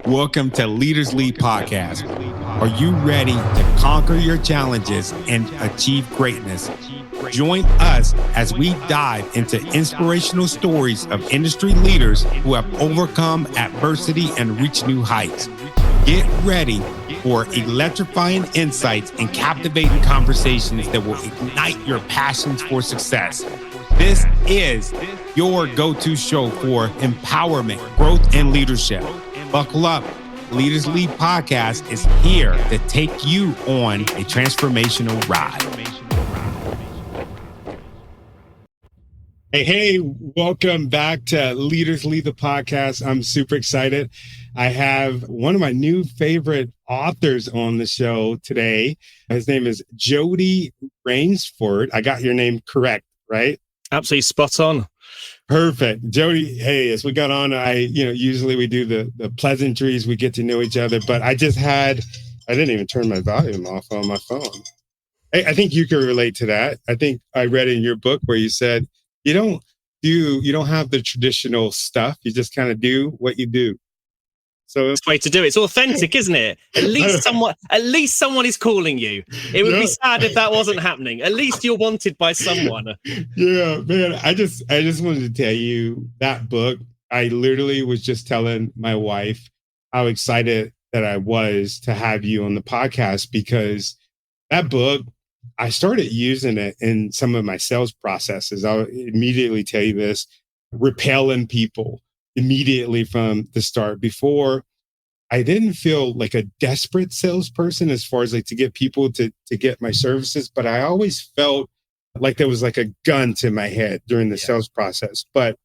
Welcome to Leaders Lead Podcast. Are you ready to conquer your challenges and achieve greatness? Join us as we dive into inspirational stories of industry leaders who have overcome adversity and reached new heights. Get ready for electrifying insights and captivating conversations that will ignite your passions for success. This is your go-to show for empowerment, growth, and leadership. Buckle up. Leaders Lead Podcast is here to take you on a transformational ride. Hey, welcome back to Leaders Lead the Podcast. I'm super excited. I have one of my new favorite authors on the show today. His name is Jody Raynsford. I got your name correct, right? Absolutely spot on. Perfect. Jody, hey, as we got on, usually we do the pleasantries, we get to know each other, but I didn't even turn my volume off on my phone. I think you can relate to that. I think I read in your book where you said, you don't have the traditional stuff. You just kind of do what you do. So it's the way to do it. It's authentic, isn't it? At least someone is calling you. It would be sad if that wasn't happening. At least you're wanted by someone. Yeah, man. I just wanted to tell you that book. I literally was just telling my wife how excited that I was to have you on the podcast, because that book, I started using it in some of my sales processes. I'll immediately tell you this: repelling people immediately from the start. Before, I didn't feel like a desperate salesperson as far as like to get people to get my services, but I always felt like there was like a gun to my head during the sales process. But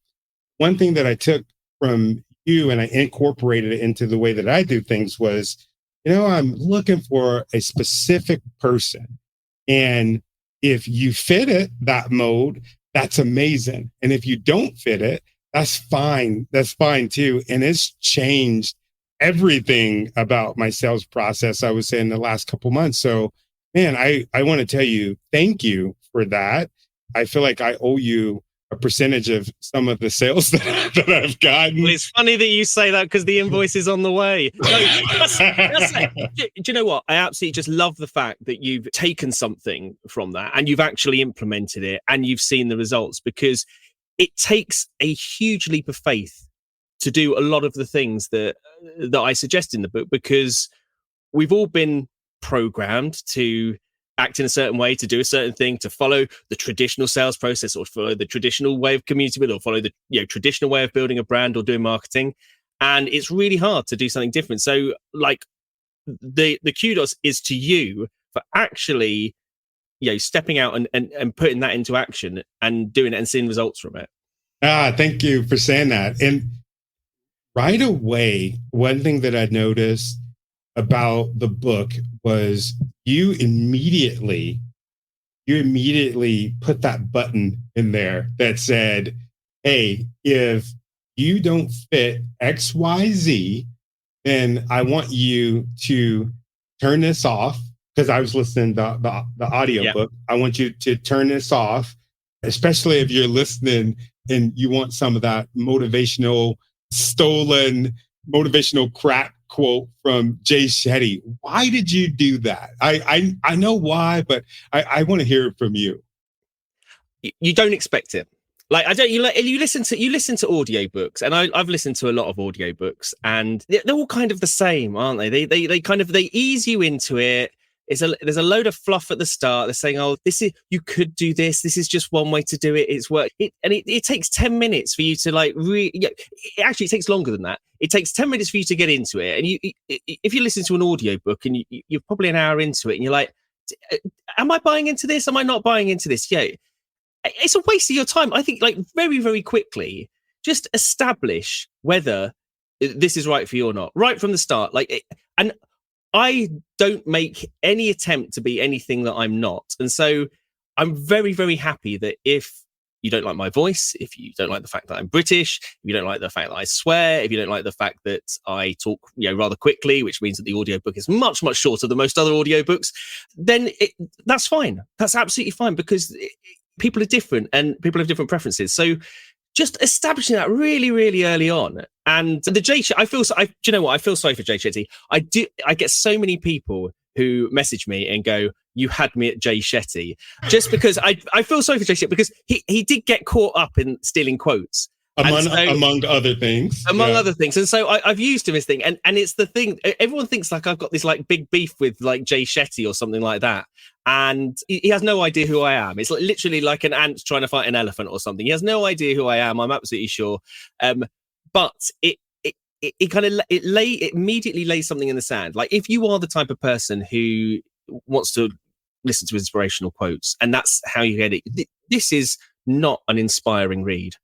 one thing that I took from you and I incorporated it into the way that I do things was, I'm looking for a specific person. And if you fit that mode, that's amazing. And if you don't fit it, that's fine. That's fine too. And it's changed everything about my sales process, I would say, in the last couple months. So, man, I want to tell you, thank you for that. I feel like I owe you a percentage of some of the sales that I've gotten. Well, it's funny that you say that because the invoice is on the way. Do you know what? I absolutely just love the fact that you've taken something from that and you've actually implemented it and you've seen the results, because it takes a huge leap of faith to do a lot of the things that I suggest in the book, because we've all been programmed to act in a certain way, to do a certain thing, to follow the traditional sales process, or follow the traditional way of community building, or follow the traditional way of building a brand or doing marketing. And it's really hard to do something different. So like the kudos is to you for actually stepping out and putting that into action and doing it and seeing results from it. Thank you for saying that. And right away, one thing that I noticed about the book was you immediately put that button in there that said, hey, if you don't fit XYZ, then I want you to turn this off. Because I was listening to the audio book. I want you to turn this off, especially if you're listening and you want some of that motivational crap quote from Jay Shetty. Why did you do that? I know why, but I want to hear it from you. You don't expect it. Like you listen to audiobooks, and I've listened to a lot of audiobooks, and they're all kind of the same, aren't they? They ease you into it. There's a load of fluff at the start. They're saying, "Oh, you could do this. This is just one way to do it. It's work." It takes 10 minutes for you to actually, it takes longer than that. It takes 10 minutes for you to get into it. And if you listen to an audiobook and you're probably an hour into it, and you're like, "Am I buying into this? Am I not buying into this?" Yeah, it's a waste of your time. I think, like, very, very quickly, just establish whether this is right for you or not, right from the start. And I don't make any attempt to be anything that I'm not. And so I'm very, very happy that if you don't like my voice, if you don't like the fact that I'm British, if you don't like the fact that I swear, if you don't like the fact that I talk rather quickly, which means that the audiobook is much, much shorter than most other audiobooks, then that's fine. That's absolutely fine, because people are different and people have different preferences. So just establishing that really, really early on. And the do you know what? I feel sorry for Jay Shetty. I get so many people who message me and go, "You had me at Jay Shetty," just because I feel sorry for Jay Shetty, because he did get caught up in stealing quotes. Among other things. Other things. And so I've used him as thing. And it's the thing, everyone thinks like I've got this like big beef with like Jay Shetty or something like that. And he has no idea who I am. It's like literally like an ant trying to fight an elephant or something. He has no idea who I am. I'm absolutely sure. But it immediately lays something in the sand. Like if you are the type of person who wants to listen to inspirational quotes and that's how you get it, this is not an inspiring read.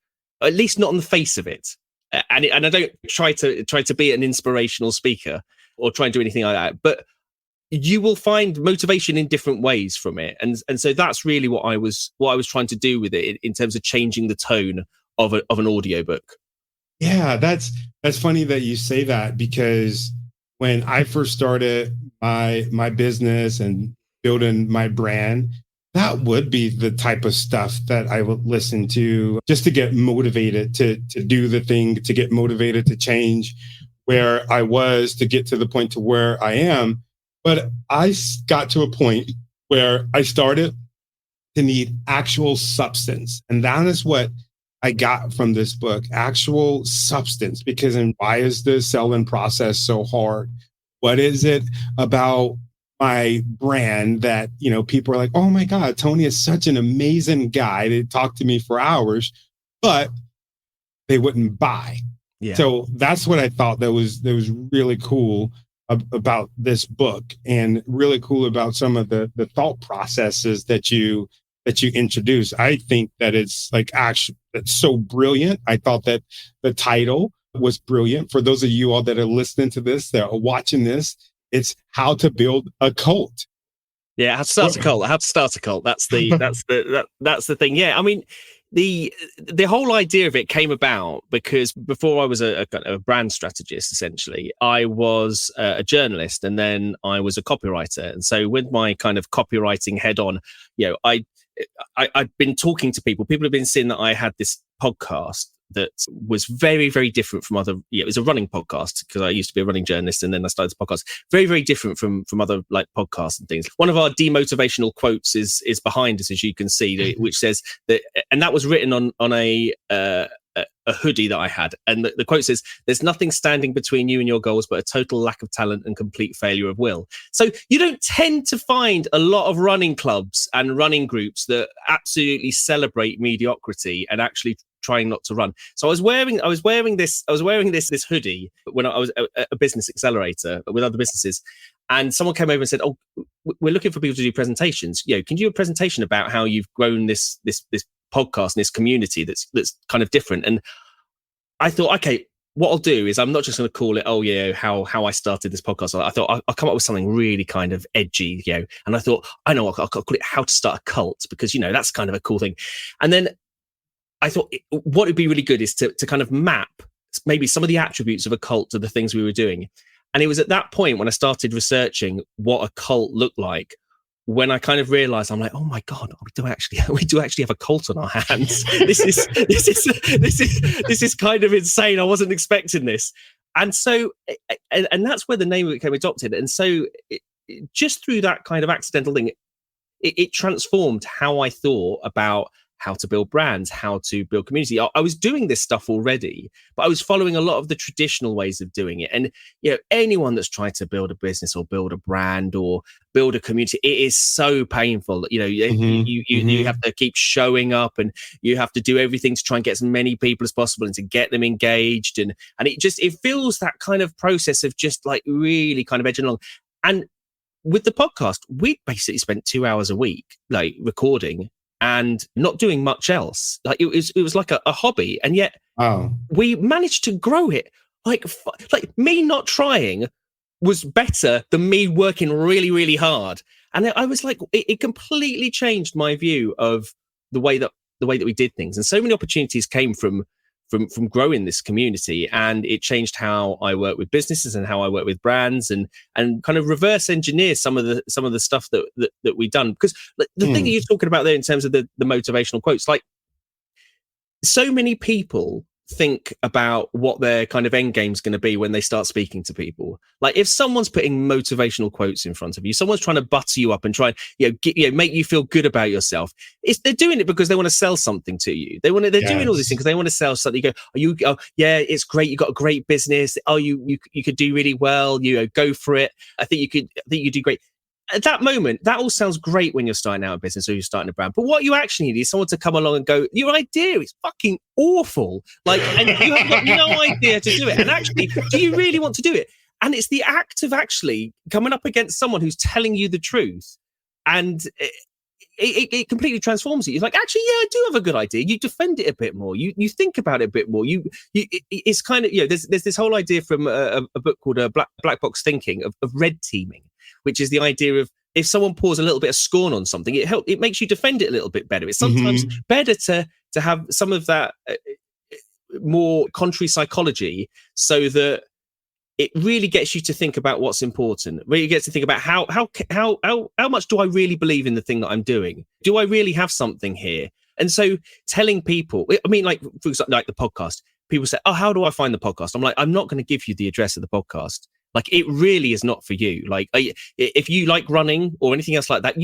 At least not on the face of it. And I don't try to be an inspirational speaker or try and do anything like that. But you will find motivation in different ways from it. And so that's really what I was trying to do with it in terms of changing the tone of an audiobook. Yeah, that's funny that you say that, because when I first started my business and building my brand, that would be the type of stuff that I would listen to just to get motivated to do the thing, to get motivated to change where I was, to get to the point to where I am. But I got to a point where I started to need actual substance. And that is what I got from this book, actual substance. Because and why is the selling process so hard? What is it about my brand that, people are like, oh my God, Tony is such an amazing guy. They talk to me for hours, but they wouldn't buy. Yeah. So that's what I thought that was really cool about this book, and really cool about some of the thought processes that you introduce. I think that it's like actually it's so brilliant. I thought that the title was brilliant. For those of you all that are listening to this, that are watching this, it's How to Build a Cult. Yeah, how to start a cult. That's the thing. Yeah, I mean, the whole idea of it came about because before I was a brand strategist, essentially, I was a journalist, and then I was a copywriter. And so with my kind of copywriting head on, I'd been talking to people. People have been seeing that I had this podcast that was very, very different from other. Yeah, it was a running podcast because I used to be a running journalist, and then I started the podcast. Very, very different from other like podcasts and things. One of our demotivational quotes is behind us, as you can see, which says that, and that was written on a hoodie that I had, and the quote says, "There's nothing standing between you and your goals, but a total lack of talent and complete failure of will." So you don't tend to find a lot of running clubs and running groups that absolutely celebrate mediocrity and actually trying not to run. So I was wearing this hoodie when I was a business accelerator with other businesses, and someone came over and said, "Oh, we're looking for people to do presentations. Can you do a presentation about how you've grown this podcast and this community that's kind of different?" And I thought, okay, what I'll do is I'm not just going to call it, how I started this podcast. I thought I'll come up with something really kind of edgy, and I thought, I know, I'll call it How to Start a Cult, because, that's kind of a cool thing. And then I thought what would be really good is to kind of map maybe some of the attributes of a cult to the things we were doing. And it was at that point when I started researching what a cult looked like, when I kind of realized, I'm like, oh my God, we do actually have a cult on our hands. This is kind of insane. I wasn't expecting this. And so, and that's where the name became adopted. And so just through that kind of accidental thing, it transformed how I thought about how to build brands, how to build community. I was doing this stuff already, but I was following a lot of the traditional ways of doing it. And, anyone that's tried to build a business or build a brand or build a community, it is so painful. You have to keep showing up, and you have to do everything to try and get as many people as possible and to get them engaged. And it feels that kind of process of just like really kind of edging along. And with the podcast, we basically spent 2 hours a week, like recording and not doing much else. Like it was like a hobby, and yet we managed to grow it. Like me not trying was better than me working really, really hard. And I was like, it completely changed my view of the way that we did things. And so many opportunities came from growing this community, and it changed how I work with businesses and how I work with brands, and kind of reverse engineer some of the stuff that we've done. Because the thing that you're talking about there in terms of the motivational quotes, like so many people think about what their kind of end game is going to be when they start speaking to people. Like if someone's putting motivational quotes in front of you, someone's trying to butter you up and try, make you feel good about yourself. They're doing it because they want to sell something to you. They're doing all these things because they want to sell something. You go, yeah, it's great. You got a great business. Oh, you could do really well. Go for it. I think you do great. At that moment, that all sounds great when you're starting out a business or you're starting a brand. But what you actually need is someone to come along and go, your idea is fucking awful. Like, and you have got no idea to do it. And actually, do you really want to do it? And it's the act of actually coming up against someone who's telling you the truth. And it completely transforms it. You're like, actually, yeah, I do have a good idea. You defend it a bit more. You think about it a bit more. It's kind of, there's this whole idea from a book called Black Box Thinking of red teaming, which is the idea of if someone pours a little bit of scorn on something, it makes you defend it a little bit better. It's sometimes better to have some of that more contrary psychology so that it really gets you to think about what's important. Really gets to think about how much do I really believe in the thing that I'm doing? Do I really have something here? And so telling people, I mean, like for example, like the podcast, people say, "Oh, how do I find the podcast?" I'm like, I'm not going to give you the address of the podcast. Like it really is not for you. Like if you like running or anything else like that,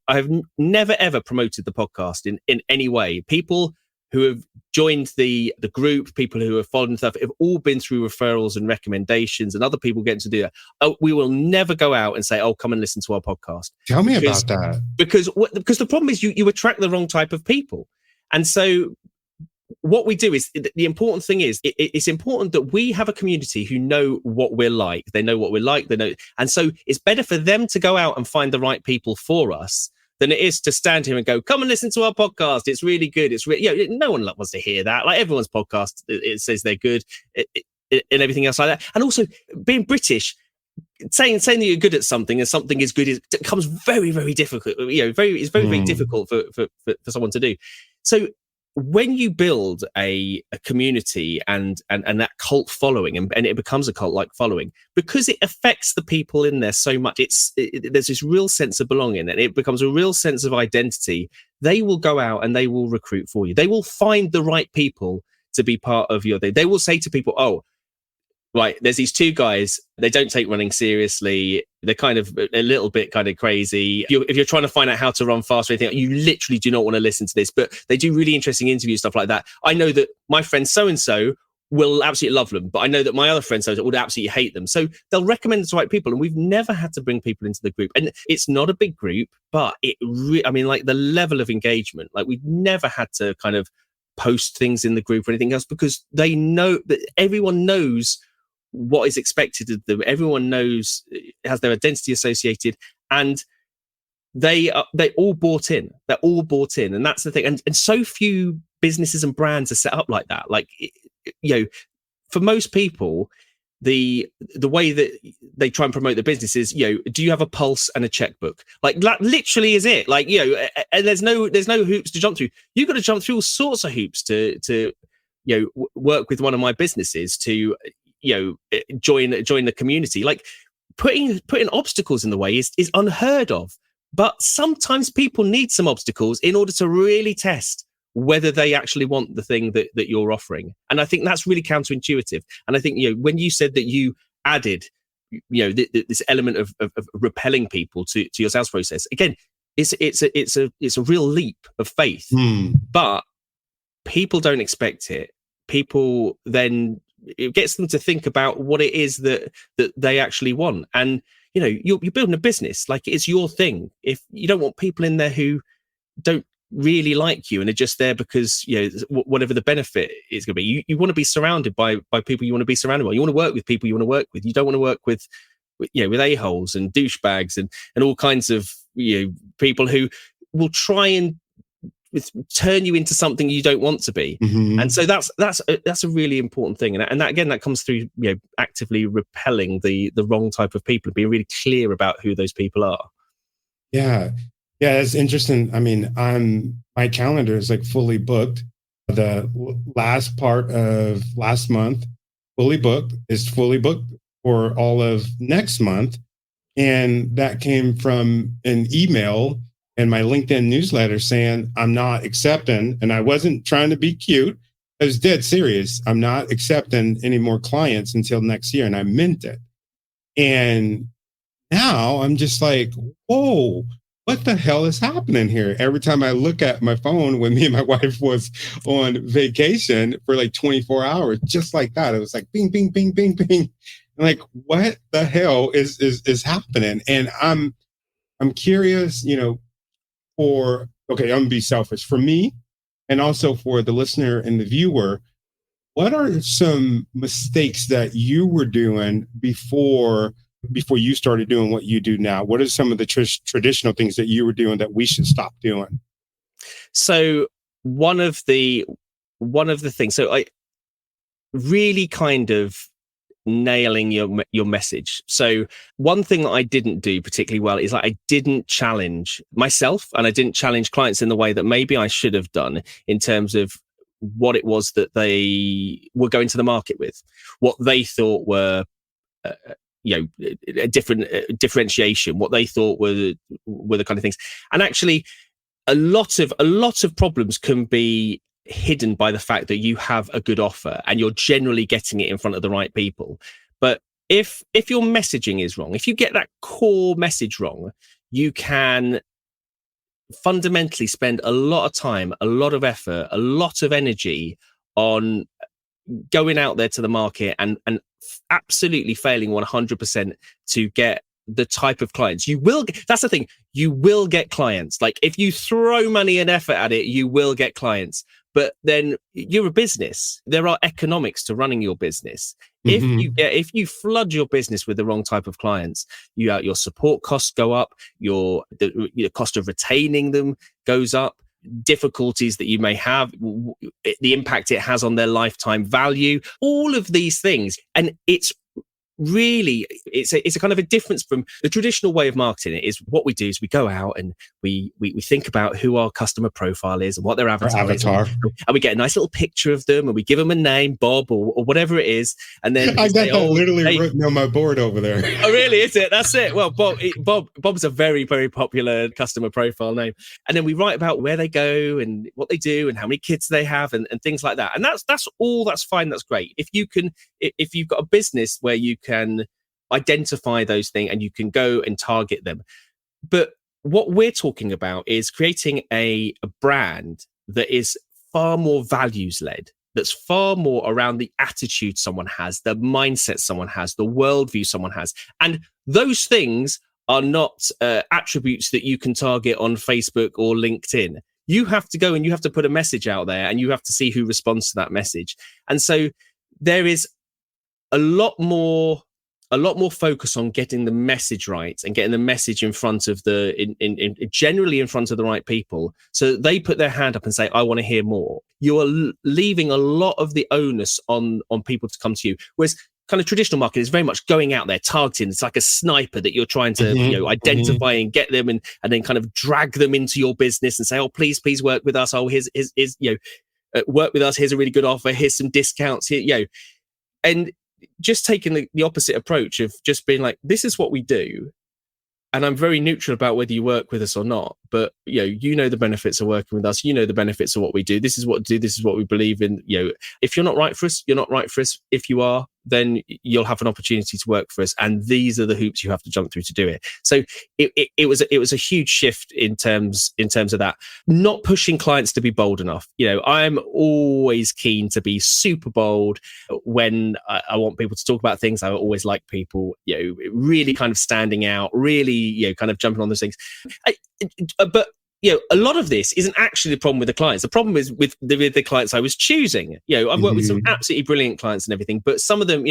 I've never ever promoted the podcast in any way. People who have joined the group, people who have followed stuff, have all been through referrals and recommendations and other people getting to do that. Oh, we will never go out and say, "Oh, come and listen to our podcast." Tell me about that. Because the problem is you attract the wrong type of people. And so what we do is the important thing is it's important that we have a community who know what we're like. They know what we're like. They know. And so it's better for them to go out and find the right people for us than it is to stand here and go, "Come and listen to our podcast. It's really good." It's no one wants to hear that. Like everyone's podcast, it says they're good and everything else like that. And also being British, saying that you're good at something and something is good, it becomes very, very difficult. It's very, very difficult for someone to do. So when you build a community and that cult following and it becomes a cult like following, because it affects the people in there so much, there's this real sense of belonging and it becomes a real sense of identity. They will go out and they will recruit for you. They will find the right people to be part of your day. They will say to people, "Oh, right, there's these two guys, they don't take running seriously. They're kind of a little bit kind of crazy. If you're trying to find out how to run fast or anything, you literally do not want to listen to this, but they do really interesting interviews, stuff like that. I know that my friend so-and-so will absolutely love them, but I know that my other friend so-and-so would absolutely hate them." So they'll recommend the right people. And we've never had to bring people into the group. And it's not a big group, but like the level of engagement, like we've never had to kind of post things in the group or anything else because they know that everyone knows what is expected of them. Everyone knows, has their identity associated, and they all bought in. They're all bought in, and that's the thing. And so few businesses and brands are set up like that. Like, for most people, the way that they try and promote the business is, do you have a pulse and a checkbook? Like that literally is it. Like, and there's no hoops to jump through. You've got to jump through all sorts of hoops to work with one of my businesses to join the community. Like putting obstacles in the way is unheard of, but sometimes people need some obstacles in order to really test whether they actually want the thing that you're offering. And I think that's really counterintuitive. And I think when you said that you added this element of repelling people to your sales process, again, it's a real leap of faith. But people don't expect it. People then, it gets them to think about what it is that they actually want. And you're building a business, like it's your thing. If you don't want people in there who don't really like you and are just there because whatever the benefit is going to be, you want to be surrounded by people you want to be surrounded by. You want to work with people you want to work with. You don't want to work with a-holes and douchebags and all kinds of people who will try and turn you into something you don't want to be. And so that's a really important thing. And that, again, that comes through actively repelling the wrong type of people and being really clear about who those people are. Yeah, it's interesting. I mean, my calendar is like fully booked. The last part of last month, fully booked, is fully booked for all of next month. And that came from an email in my LinkedIn newsletter saying I'm not accepting, and I wasn't trying to be cute. I was dead serious. I'm not accepting any more clients until next year. And I meant it. And now I'm just like, whoa, what the hell is happening here? Every time I look at my phone when me and my wife was on vacation for like 24 hours, just like that, it was like bing, bing, bing, bing, bing. I'm like, what the hell is happening? And I'm curious, okay, I'm gonna be selfish for me and also for the listener and the viewer. What are some mistakes that you were doing before you started doing what you do now? What are some of the traditional things that you were doing that we should stop doing? So one of the things, so I really kind of nailing your message. So one thing that I didn't do particularly well is I didn't challenge myself, and I didn't challenge clients in the way that maybe I should have done in terms of what it was that they were going to the market with, what they thought were a different differentiation, what they thought were the kind of things. And actually a lot of problems can be hidden by the fact that you have a good offer and you're generally getting it in front of the right people. But if your messaging is wrong, if you get that core message wrong, you can fundamentally spend a lot of time, a lot of effort, a lot of energy on going out there to the market and absolutely failing 100% to get the type of clients you will get. That's the thing, you will get clients. Like if you throw money and effort at it, you will get clients. But then you're a business. There are economics to running your business. Mm-hmm. If you flood your business with the wrong type of clients, your support costs go up, your cost of retaining them goes up, difficulties that you may have, the impact it has on their lifetime value, all of these things. And it's really, it's a kind of a difference from the traditional way of marketing. It is what we do is we go out and we think about who our customer profile is and what their avatar is, and we get a nice little picture of them and we give them a name, Bob or whatever it is, and then I got that literally written on my board over there. Oh really? Is it? That's it. Well, Bob's a very, very popular customer profile name. And then we write about where they go and what they do and how many kids they have and things like that. And that's all. That's fine. That's great. If you've got a business where you can identify those things and you can go and target them. But what we're talking about is creating a brand that is far more values led, that's far more around the attitude someone has, the mindset someone has, the worldview someone has. And those things are not attributes that you can target on Facebook or LinkedIn. You have to go and you have to put a message out there and you have to see who responds to that message. And so there is a lot more focus on getting the message right and getting the message in front of generally in front of the right people. So they put their hand up and say, I want to hear more. You are leaving a lot of the onus on people to come to you. Whereas kind of traditional marketing is very much going out there, targeting. It's like a sniper that you're trying to identify and get them and then kind of drag them into your business and say, oh, please work with us. Oh, here's work with us. Here's a really good offer. Here's some discounts here, and just taking the opposite approach of just being like, this is what we do. And I'm very neutral about whether you work with us or not. But, the benefits of working with us. The benefits of what we do. This is what we do. This is what we believe in. If you're not right for us, you're not right for us. If you are, then you'll have an opportunity to work for us. And these are the hoops you have to jump through to do it. So it was a huge shift in terms of that. Not pushing clients to be bold enough. I'm always keen to be super bold when I want people to talk about things. I always like people, really kind of standing out, really, kind of jumping on those things. But a lot of this isn't actually the problem with the clients. The problem is with the clients I was choosing. I've worked with some absolutely brilliant clients and everything, but some of them,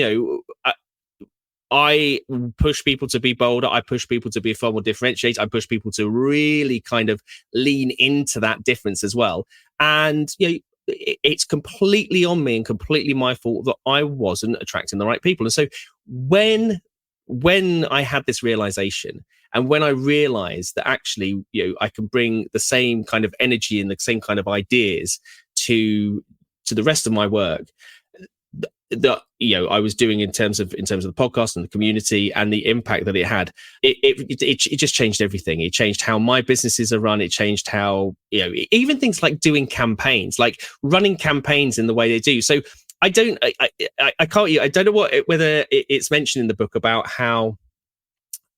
I push people to be bolder. I push people to be far more differentiated. I push people to really kind of lean into that difference as well. And, it's completely on me and completely my fault that I wasn't attracting the right people. And so when I had this realization, and when I realized that actually, I can bring the same kind of energy and the same kind of ideas to the rest of my work, that I was doing in terms of the podcast and the community and the impact that it had. It just changed everything. It changed how my businesses are run. It changed how even things like doing campaigns, like running campaigns in the way they do. So I don't know whether it's mentioned in the book about how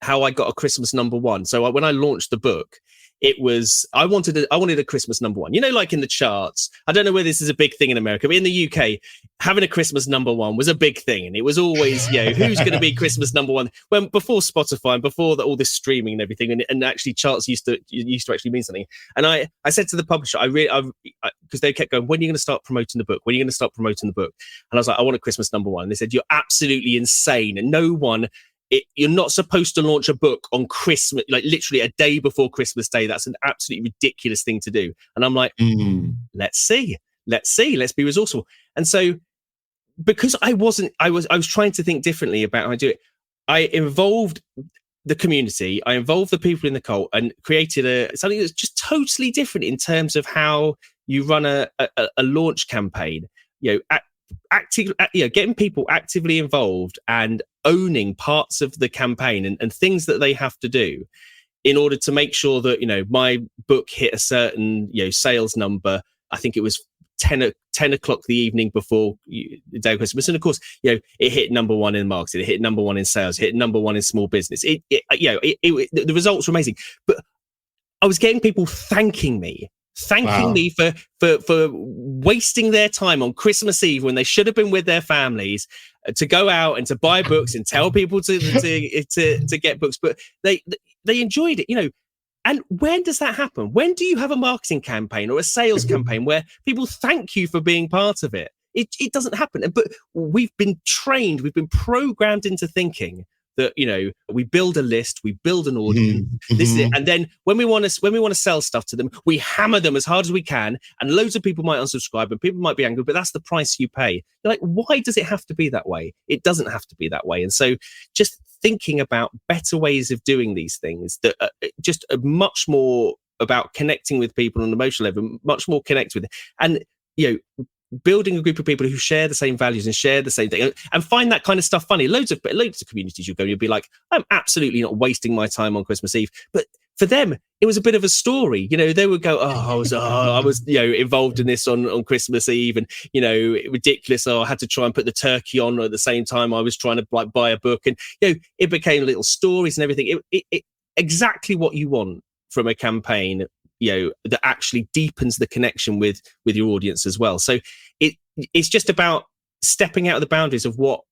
I got a Christmas number one. So when I launched the book, it was I wanted a Christmas number one. Like in the charts. I don't know whether this is a big thing in America, but in the UK, having a Christmas number one was a big thing, and it was always who's going to be Christmas number one. When before Spotify and before all this streaming and everything, and actually charts used to actually mean something. And I said to the publisher, because they kept going, when are you going to start promoting the book? When are you going to start promoting the book? And I was like, I want a Christmas number one. And they said, you're absolutely insane, and no one. You're not supposed to launch a book on Christmas, like literally a day before Christmas Day. That's an absolutely ridiculous thing to do. And I'm like, let's see, let's be resourceful. And so, because I was trying to think differently about how I do it. I involved the community, I involved the people in the cult, and created something that's just totally different in terms of how you run a launch campaign. Getting people actively involved and owning parts of the campaign and things that they have to do in order to make sure that my book hit a certain sales number. I think it was 10 o'clock the evening before the day of Christmas, and of course it hit number one in marketing, it hit number one in sales, it hit number one in small business. The results were amazing, but I was getting people thanking me for wasting their time on Christmas Eve when they should have been with their families to go out and to buy books and tell people to get books, but they enjoyed it, And when does that happen? When do you have a marketing campaign or a sales campaign where people thank you for being part of it? It doesn't happen. But we've been trained, we've been programmed into thinking that we build a list, we build an audience, this is it, and then when we want to sell stuff to them, we hammer them as hard as we can, and loads of people might unsubscribe and people might be angry, but that's the price you pay. You're like, why does it have to be that way? It doesn't have to be that way. And so, just thinking about better ways of doing these things that are just much more about connecting with people on an emotional level, much more connect with, and building a group of people who share the same values and share the same thing, and find that kind of stuff funny. Loads of communities you'll be like, I'm absolutely not wasting my time on Christmas Eve. But for them, it was a bit of a story. They would go, I was involved in this on Christmas Eve, and ridiculous. I had to try and put the turkey on at the same time I was trying to buy a book, and it became little stories and everything. It exactly what you want from a campaign that actually deepens the connection with your audience as well. So it's just about stepping out of the boundaries of what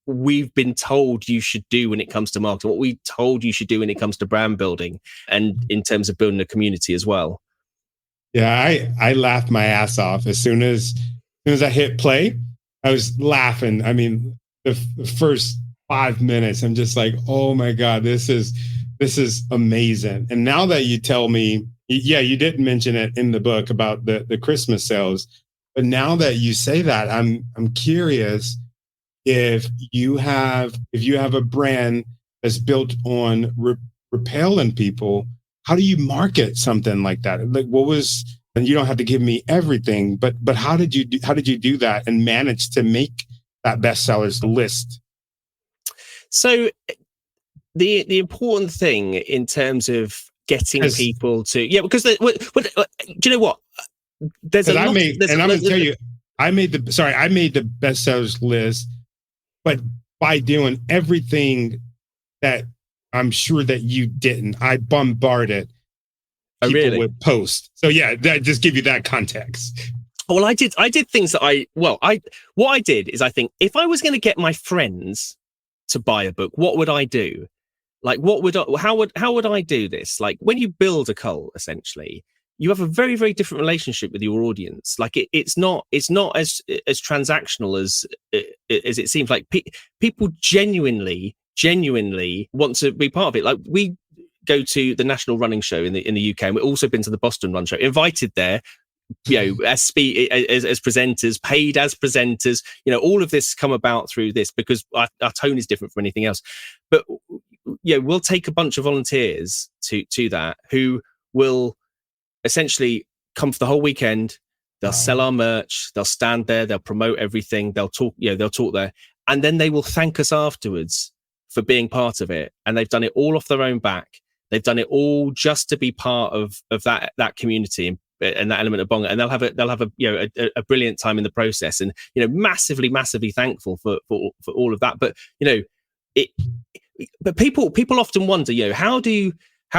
we've been told you should do when it comes to marketing, what we told you should do when it comes to brand building, and in terms of building a community as well. Yeah, I laughed my ass off as soon as I hit play. I was laughing. I mean, the first 5 minutes, I'm just like, oh my God, this is amazing. And now that you tell me, you didn't mention it in the book about the Christmas sales, but now that you say that, I'm curious if you have a brand that's built on repelling people, how do you market something like that? Like, and you don't have to give me everything, but how did you do that and manage to make that bestsellers list? So the important thing in terms of getting people to, because do you know what? There's a lot. I'm going to tell you, I made the bestsellers list, but by doing everything that I'm sure that you didn't. I bombarded people with posts. So that just give you that context. Well, I did things that what I did is, I think if I was going to get my friends to buy a book, what would I do? Like, how would I do this? Like, when you build a cult, essentially, you have a very, very different relationship with your audience. Like, it's not as transactional as it seems. Like, people genuinely want to be part of it. Like, we go to the National Running Show in the UK, and we've also been to the Boston Run Show, invited there, as presenters, paid as presenters. All of this come about through this because our tone is different from anything else. But we'll take a bunch of volunteers to that who will essentially come for the whole weekend, They'll sell our merch. They'll stand there. They'll promote everything. They'll talk. They'll talk there, and then they will thank us afterwards for being part of it. And they've done it all off their own back. They've done it all just to be part of that community and that element of Bonga. And they'll have a brilliant time in the process. And massively thankful for all of that. But but people often wonder, how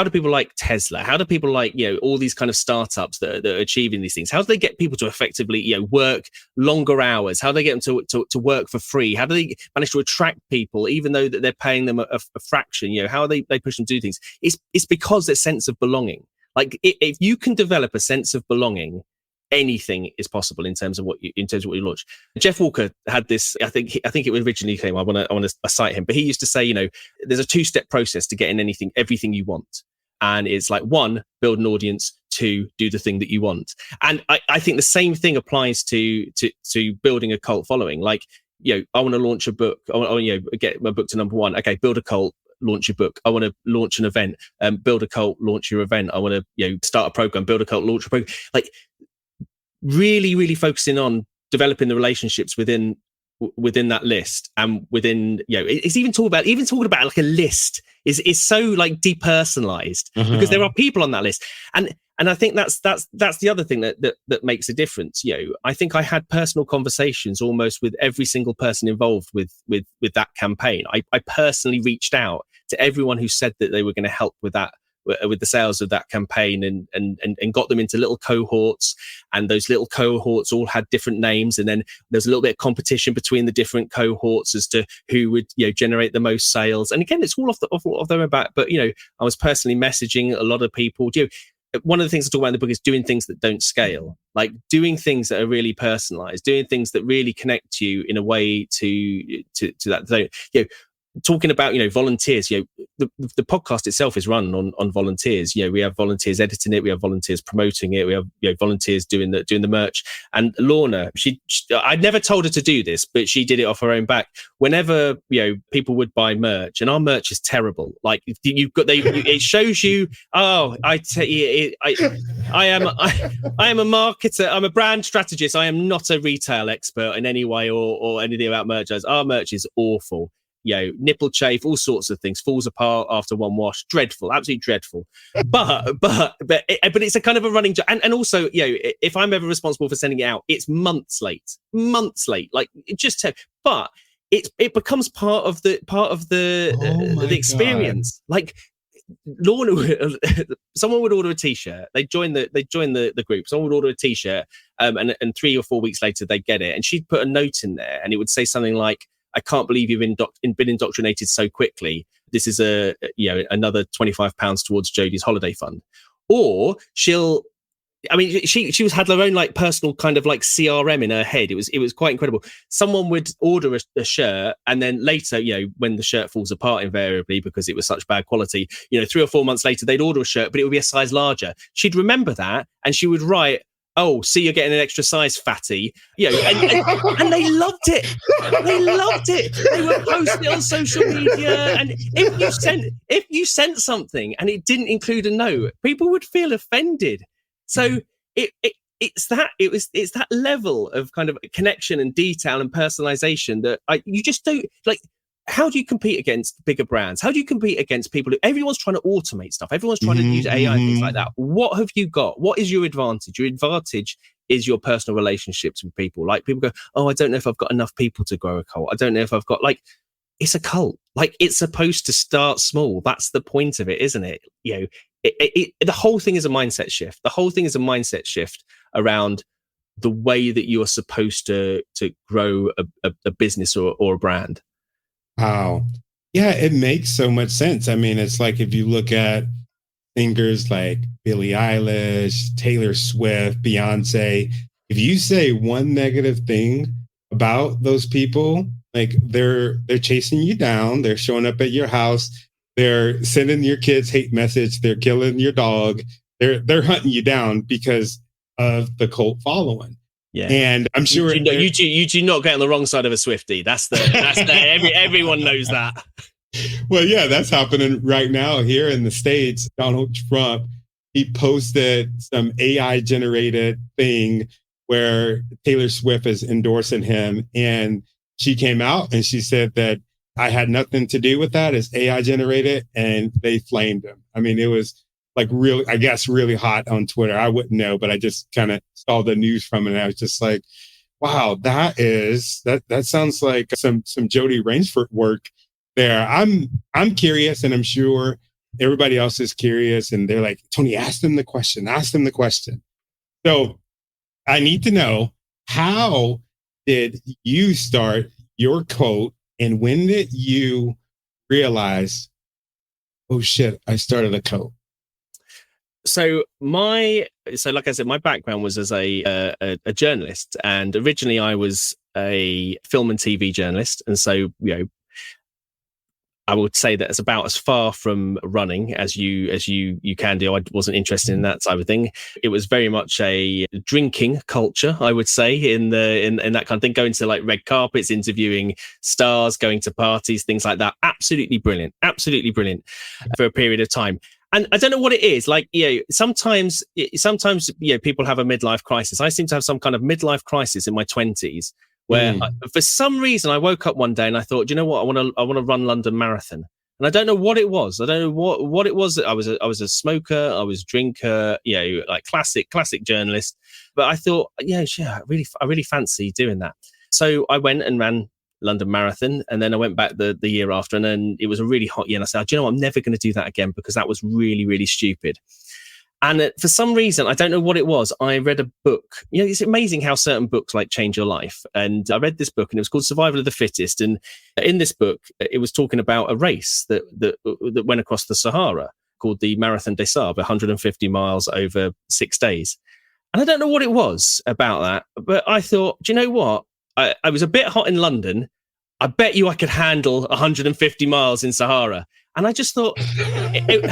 do people like Tesla, how do people like, all these kind of startups that are achieving these things, how do they get people to effectively, work longer hours? How do they get them to work for free? How do they manage to attract people, even though that they're paying them a fraction? How they push them to do things? It's because their sense of belonging. Like if you can develop a sense of belonging, anything is possible in terms of what you launch. Jeff Walker had this. I think it originally came. I want to cite him, but he used to say, there's a 2-step process to getting everything you want, and it's like 1, build an audience, 2, do the thing that you want. And I think the same thing applies to building a cult following. Like, I want to launch a book. I want to get my book to number 1. Okay, build a cult. Launch your book. I want to launch an event. Build a cult. Launch your event. I want to start a program. Build a cult. Launch a program. Like, really focusing on developing the relationships within that list, and within it's even talking about like a list is so like depersonalized, because there are people on that list, and I think that's the other thing that makes a difference. I think I had personal conversations almost with every single person involved with that campaign. I personally reached out to everyone who said that they were going to help with that, with the sales of that campaign, and got them into little cohorts, and those little cohorts all had different names, and then there's a little bit of competition between the different cohorts as to who would generate the most sales. And again, it's all off their own back. But I was personally messaging a lot of people. One of the things I talk about in the book is doing things that don't scale, like doing things that are really personalized, doing things that really connect you in a way to that. Talking about volunteers, the podcast itself is run on volunteers. We have volunteers editing it, we have volunteers promoting it, we have volunteers doing the merch. And Lorna, she I'd never told her to do this, but she did it off her own back. Whenever people would buy merch, and our merch is terrible. Like it shows you. Oh, I am a marketer. I'm a brand strategist. I am not a retail expert in any way or anything about merchandise. Our merch is awful. Nipple chafe, all sorts of things, falls apart after one wash, dreadful, absolutely dreadful. But it's a kind of a running joke. And also, if I'm ever responsible for sending it out, it's months late, like it just. But it becomes part of the experience. God. Like Lorna, someone would order a t-shirt. They join the group. Someone would order a t-shirt, and 3 or 4 weeks later they get it, and she'd put a note in there, and it would say something like, I can't believe you've been indoctrinated so quickly. This is another £25 towards Jody's holiday fund. Or she had her own like personal kind of like CRM in her head. It was quite incredible. Someone would order a shirt, and then later, when the shirt falls apart invariably because it was such bad quality, 3 or 4 months later, they'd order a shirt, but it would be a size larger. She'd remember that, and she would write, "Oh, see, you're getting an extra size, fatty." And they loved it. They loved it. They were posting it on social media, and if you sent something and it didn't include a note, people would feel offended. So it's that level of kind of connection and detail and personalization that you just don't like. How do you compete against bigger brands? How do you compete against people everyone's trying to automate stuff? Everyone's trying to use AI and things like that. What have you got? What is your advantage? Your advantage is your personal relationships with people. Like people go, "Oh, I don't know if I've got enough people to grow a cult. I don't know if I've got it's a cult. Like it's supposed to start small. That's the point of it, isn't it? The whole thing is a mindset shift. The whole thing is a mindset shift around the way that you are supposed to grow a business or a brand. Wow. Yeah, it makes so much sense. I mean, it's like if you look at singers like Billie Eilish, Taylor Swift, Beyonce, if you say one negative thing about those people, like they're chasing you down, they're showing up at your house, they're sending your kids hate message, they're killing your dog, they're hunting you down because of the cult following. Yeah, and I'm sure you do not get on the wrong side of a Swiftie. That's everyone knows that. Well, yeah, that's happening right now here in the States. Donald Trump, he posted some AI generated thing where Taylor Swift is endorsing him. And she came out and she said that I had nothing to do with that. It's AI generated, and they flamed him. I mean, it was like really, I guess, really hot on Twitter. I wouldn't know, but I just kind of saw the news from it. And I was just like, wow, that sounds like some Jody Raynsford work there. I'm curious, and I'm sure everybody else is curious, and they're like, Tony, ask them the question. So I need to know, how did you start your cult, and when did you realize, oh shit, I started a cult? So like I said, my background was as a journalist, and originally I was a film and TV journalist, and so I would say that it's about as far from running as you can do. I wasn't interested in that type of thing. It was very much a drinking culture, I would say, in that kind of thing. Going to like red carpets, interviewing stars, going to parties, things like that. Absolutely brilliant for a period of time. And I don't know what it is. Like, sometimes people have a midlife crisis. I seem to have some kind of midlife crisis in my 20s, where for some reason I woke up one day and I thought, you know what, I want to run London Marathon. And I don't know what it was. I don't know what it was. I was a smoker. I was a drinker. Like classic journalist. But I thought, I really fancy doing that. So I went and ran London Marathon, and then I went back the year after, and then it was a really hot year, and I said, do you know what, I'm never going to do that again, because that was really, really stupid. And for some reason, I don't know what it was, I read a book. It's amazing how certain books like change your life. And I read this book, and it was called Survival of the Fittest. And in this book, it was talking about a race that went across the Sahara called the Marathon des Sables, 150 miles over 6 days. And I don't know what it was about that, but I thought, do you know what? I was a bit hot in London. I bet you I could handle 150 miles in Sahara. And I just thought, it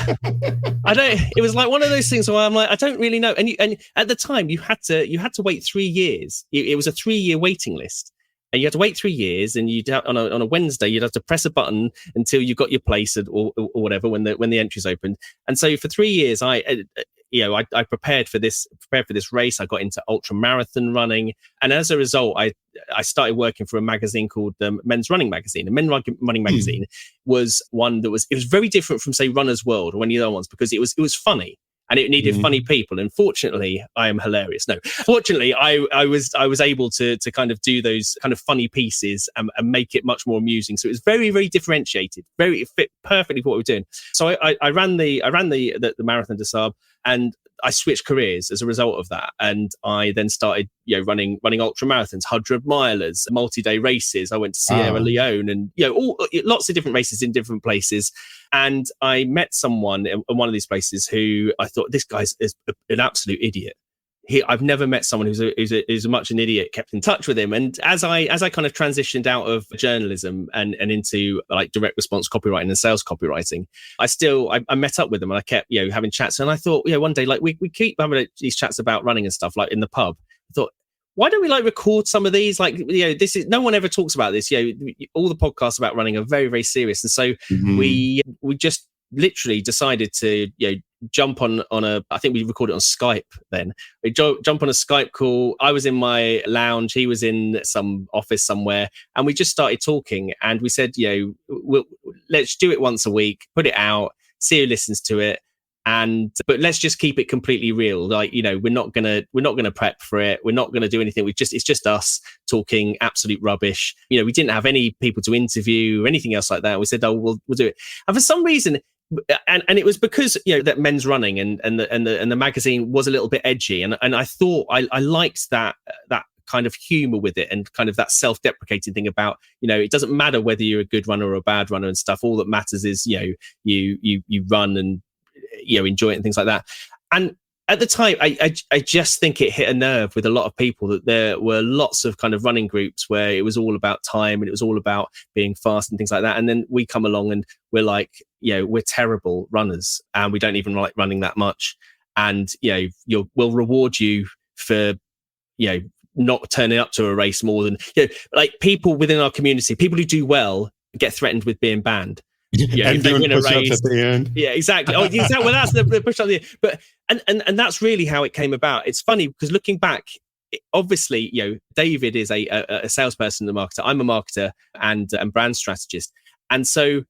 was like one of those things where I'm like, I don't really know. And at the time you had to wait 3 years. It was a 3-year waiting list, and you had to wait 3 years, and on a Wednesday, you'd have to press a button until you got your place or whatever, when the entries opened. And so for 3 years, I prepared for this race. I got into ultra marathon running, and as a result, I started working for a magazine called Men's Running Magazine. And Men's Running Magazine was one that was very different from, say, Runner's World or any other ones, because it was funny. And it needed funny people. And fortunately, I am hilarious. No, fortunately, I was able to kind of do those kind of funny pieces and make it much more amusing. So it was very, very differentiated, it fit perfectly for what we were doing. So I ran the Marathon des Sables, and I switched careers as a result of that. And I then started, running ultra marathons, 100-milers, multi-day races. I went to Sierra Leone, and lots of different races in different places. And I met someone in one of these places who I thought, this guy's an absolute idiot. I've never met someone who's as much an idiot. Kept in touch with him, and as I kind of transitioned out of journalism and into like direct response copywriting and sales copywriting, I met up with him, and I kept having chats. And I thought, one day, like we keep having these chats about running and stuff, like in the pub. I thought, why don't we like record some of these? Like, this is, no one ever talks about this. All the podcasts about running are very, very serious, and so we just literally decided to jump on a, I think we recorded it on Skype then. We jump on a Skype call. I was in my lounge, he was in some office somewhere, and we just started talking, and we said, let's do it once a week, put it out, see who listens to it. But let's just keep it completely real. Like, we're not gonna prep for it. We're not gonna do anything. It's just us talking absolute rubbish. We didn't have any people to interview or anything else like that. We said, oh, we'll do it. And for some reason, and it was because that Men's Running and the magazine was a little bit edgy, and I thought I liked that kind of humor with it, and kind of that self-deprecating thing about it doesn't matter whether you're a good runner or a bad runner and stuff. All that matters is you run and enjoy it and things like that. And at the time, I just think it hit a nerve with a lot of people, that there were lots of kind of running groups where it was all about time and it was all about being fast and things like that. And then we come along and we're like, we're terrible runners and we don't even like running that much. And, we'll reward you for, not turning up to a race more than, like people within our community, people who do well get threatened with being banned. And doing push-ups at the end. Yeah, exactly. Oh, exactly. Well, that's the push-up at the end. But and that's really how it came about. It's funny because looking back, obviously, David is a salesperson and a marketer. I'm a marketer and brand strategist. And so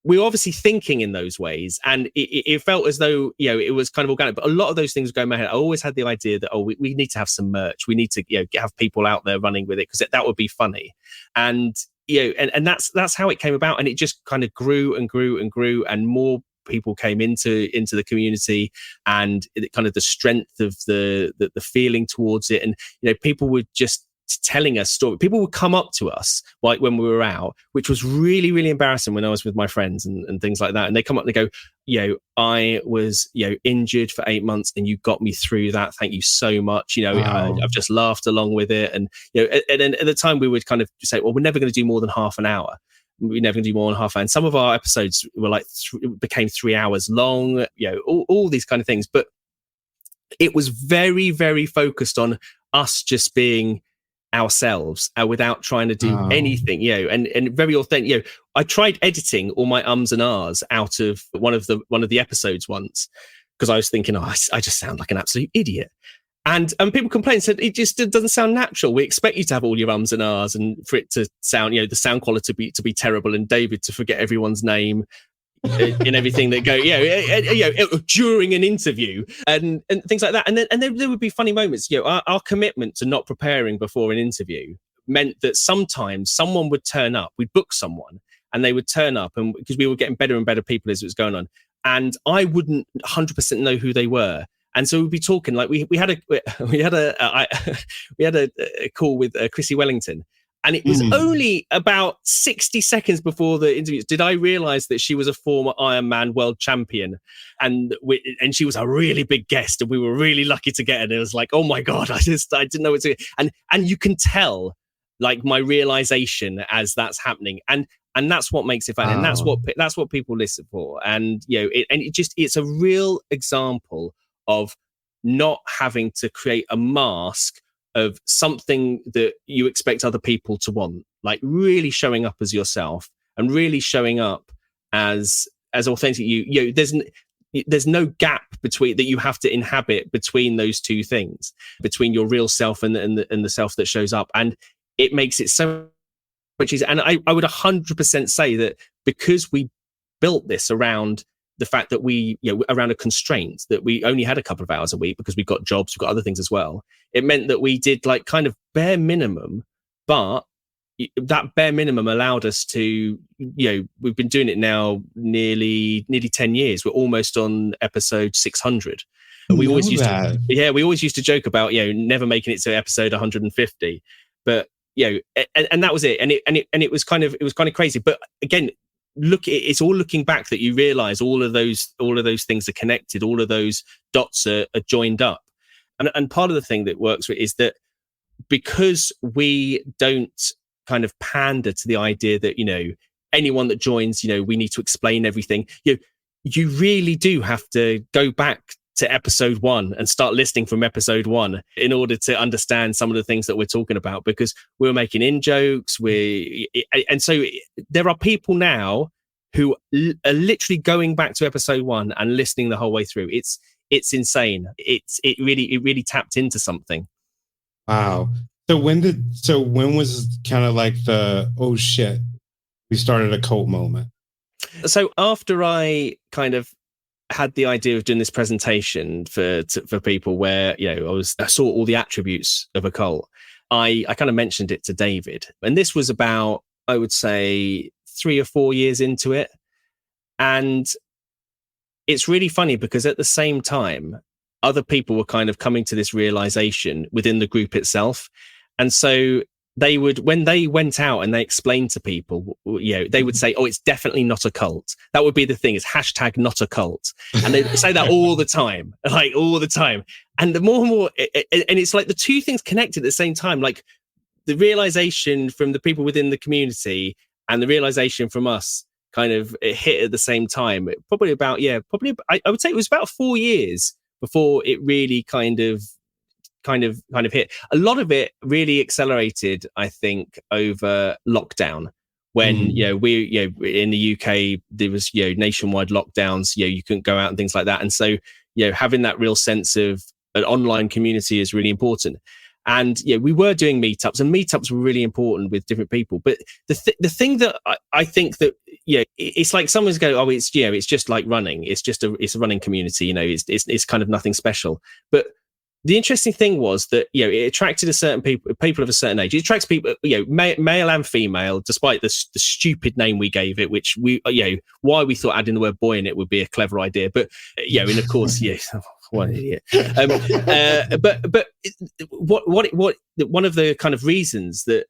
we were obviously thinking in those ways, and it felt as though, it was kind of organic, but a lot of those things go in my head. I always had the idea that, we need to have some merch. We need to, have people out there running with it, because that would be funny. And, and that's how it came about. And it just kind of grew and grew and grew, and more people came into the community, and kind of the strength of the feeling towards it. And, people were just telling us stories. People would come up to us like when we were out, which was really, really embarrassing when I was with my friends and things like that. And they come up and they go, I was, injured for 8 months and you got me through that. Thank you so much. Wow. I've just laughed along with it. And, and then at the time we would kind of say, well, we're never going to do more than half an hour. We're never going to do more than half an hour. And some of our episodes were like, became 3 hours long, all these kind of things. But it was very, very focused on us just being ourselves without trying to do anything, and very authentic. I tried editing all my ums and ahs out of one of the episodes once, because I was thinking, I just sound like an absolute idiot. And people complained, said it just doesn't sound natural. We expect you to have all your ums and ahs, and for it to sound, the sound quality to be terrible, and David to forget everyone's name in everything that go, during an interview and things like that. And then there would be funny moments. Our commitment to not preparing before an interview meant that sometimes someone would turn up. We'd book someone, and they would turn up, and because we were getting better and better people as it was going on, and I wouldn't 100% know who they were. And so we'd be talking like we had a call with Chrissy Wellington, and it was only about 60 seconds before the interview did I realize that she was a former Ironman world champion, and she was a really big guest, and we were really lucky to get her. And it was like, oh my god, I didn't know what to do. And you can tell like my realization as that's happening, and that's what makes it fun, and that's what people listen for. And it's a real example of not having to create a mask of something that you expect other people to want, like really showing up as yourself and really showing up as authentic. There's no gap between that you have to inhabit between those two things, between your real self and the self that shows up, and it makes it so much easier. And I would 100% say that because we built this around the fact that we, around a constraint that we only had a couple of hours a week because we've got jobs, we've got other things as well. It meant that we did like kind of bare minimum, but that bare minimum allowed us to, we've been doing it now nearly 10 years. We're almost on episode 600. And we always used to joke about, never making it to episode 150, but, and that was it. And it was kind of crazy. But again, it's all looking back that you realize all of those things are connected, all of those dots are joined up. And part of the thing that works is that because we don't kind of pander to the idea that, anyone that joins, we need to explain everything. You really do have to go back to episode 1 and start listening from episode 1 in order to understand some of the things that we're talking about, because we're making in jokes. And so there are people now who are literally going back to episode 1 and listening the whole way through. It's insane. It really tapped into something. Wow. So when was kind of like the, oh shit, we started a cult moment? So after I kind of had the idea of doing this presentation for people where, I saw all the attributes of a cult, I kind of mentioned it to David. And this was about, I would say, 3 or 4 years into it. And it's really funny because at the same time, other people were kind of coming to this realization within the group itself. And so when they went out and they explained to people, they would say, oh, it's definitely not a cult. That would be the thing, is hashtag not a cult. And they say that all the time, like all the time. And the more and more, and it's like the two things connected at the same time, like the realization from the people within the community and the realization from us kind of hit at the same time. I would say it was about 4 years before it really kind of hit. A lot of it really accelerated, I think, over lockdown, when we in the UK there was nationwide lockdowns. You couldn't go out and things like that, and so having that real sense of an online community is really important. And we were doing meetups, and meetups were really important with different people. But the thing that I think that it's like someone's going, oh, it's it's just like running. It's a running community. It's kind of nothing special. But the interesting thing was that it attracted a certain people of a certain age. It attracts people, male and female, despite the stupid name we gave it, which we why we thought adding the word boy in it would be a clever idea. But and of course, what an idiot. But what one of the kind of reasons that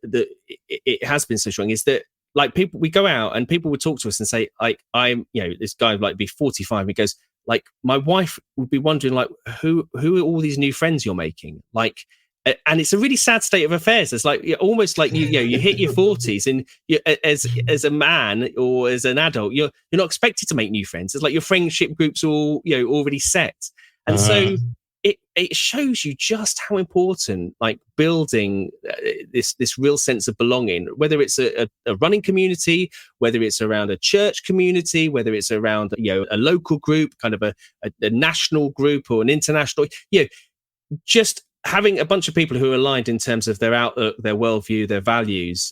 it has been so strong is that, like, we go out and people would talk to us and say, like, I'm this guy would be 45, and he goes, like, my wife would be wondering, like, who are all these new friends you're making? Like, and it's a really sad state of affairs. It's like almost like you hit your 40s, and as a man or as an adult, you're not expected to make new friends. It's like your friendship group's all already set, and so it shows you just how important, like, building this real sense of belonging, whether it's a running community, whether it's around a church community, whether it's around a local group, kind of a national group or an international, just having a bunch of people who are aligned in terms of their outlook, their worldview, their values.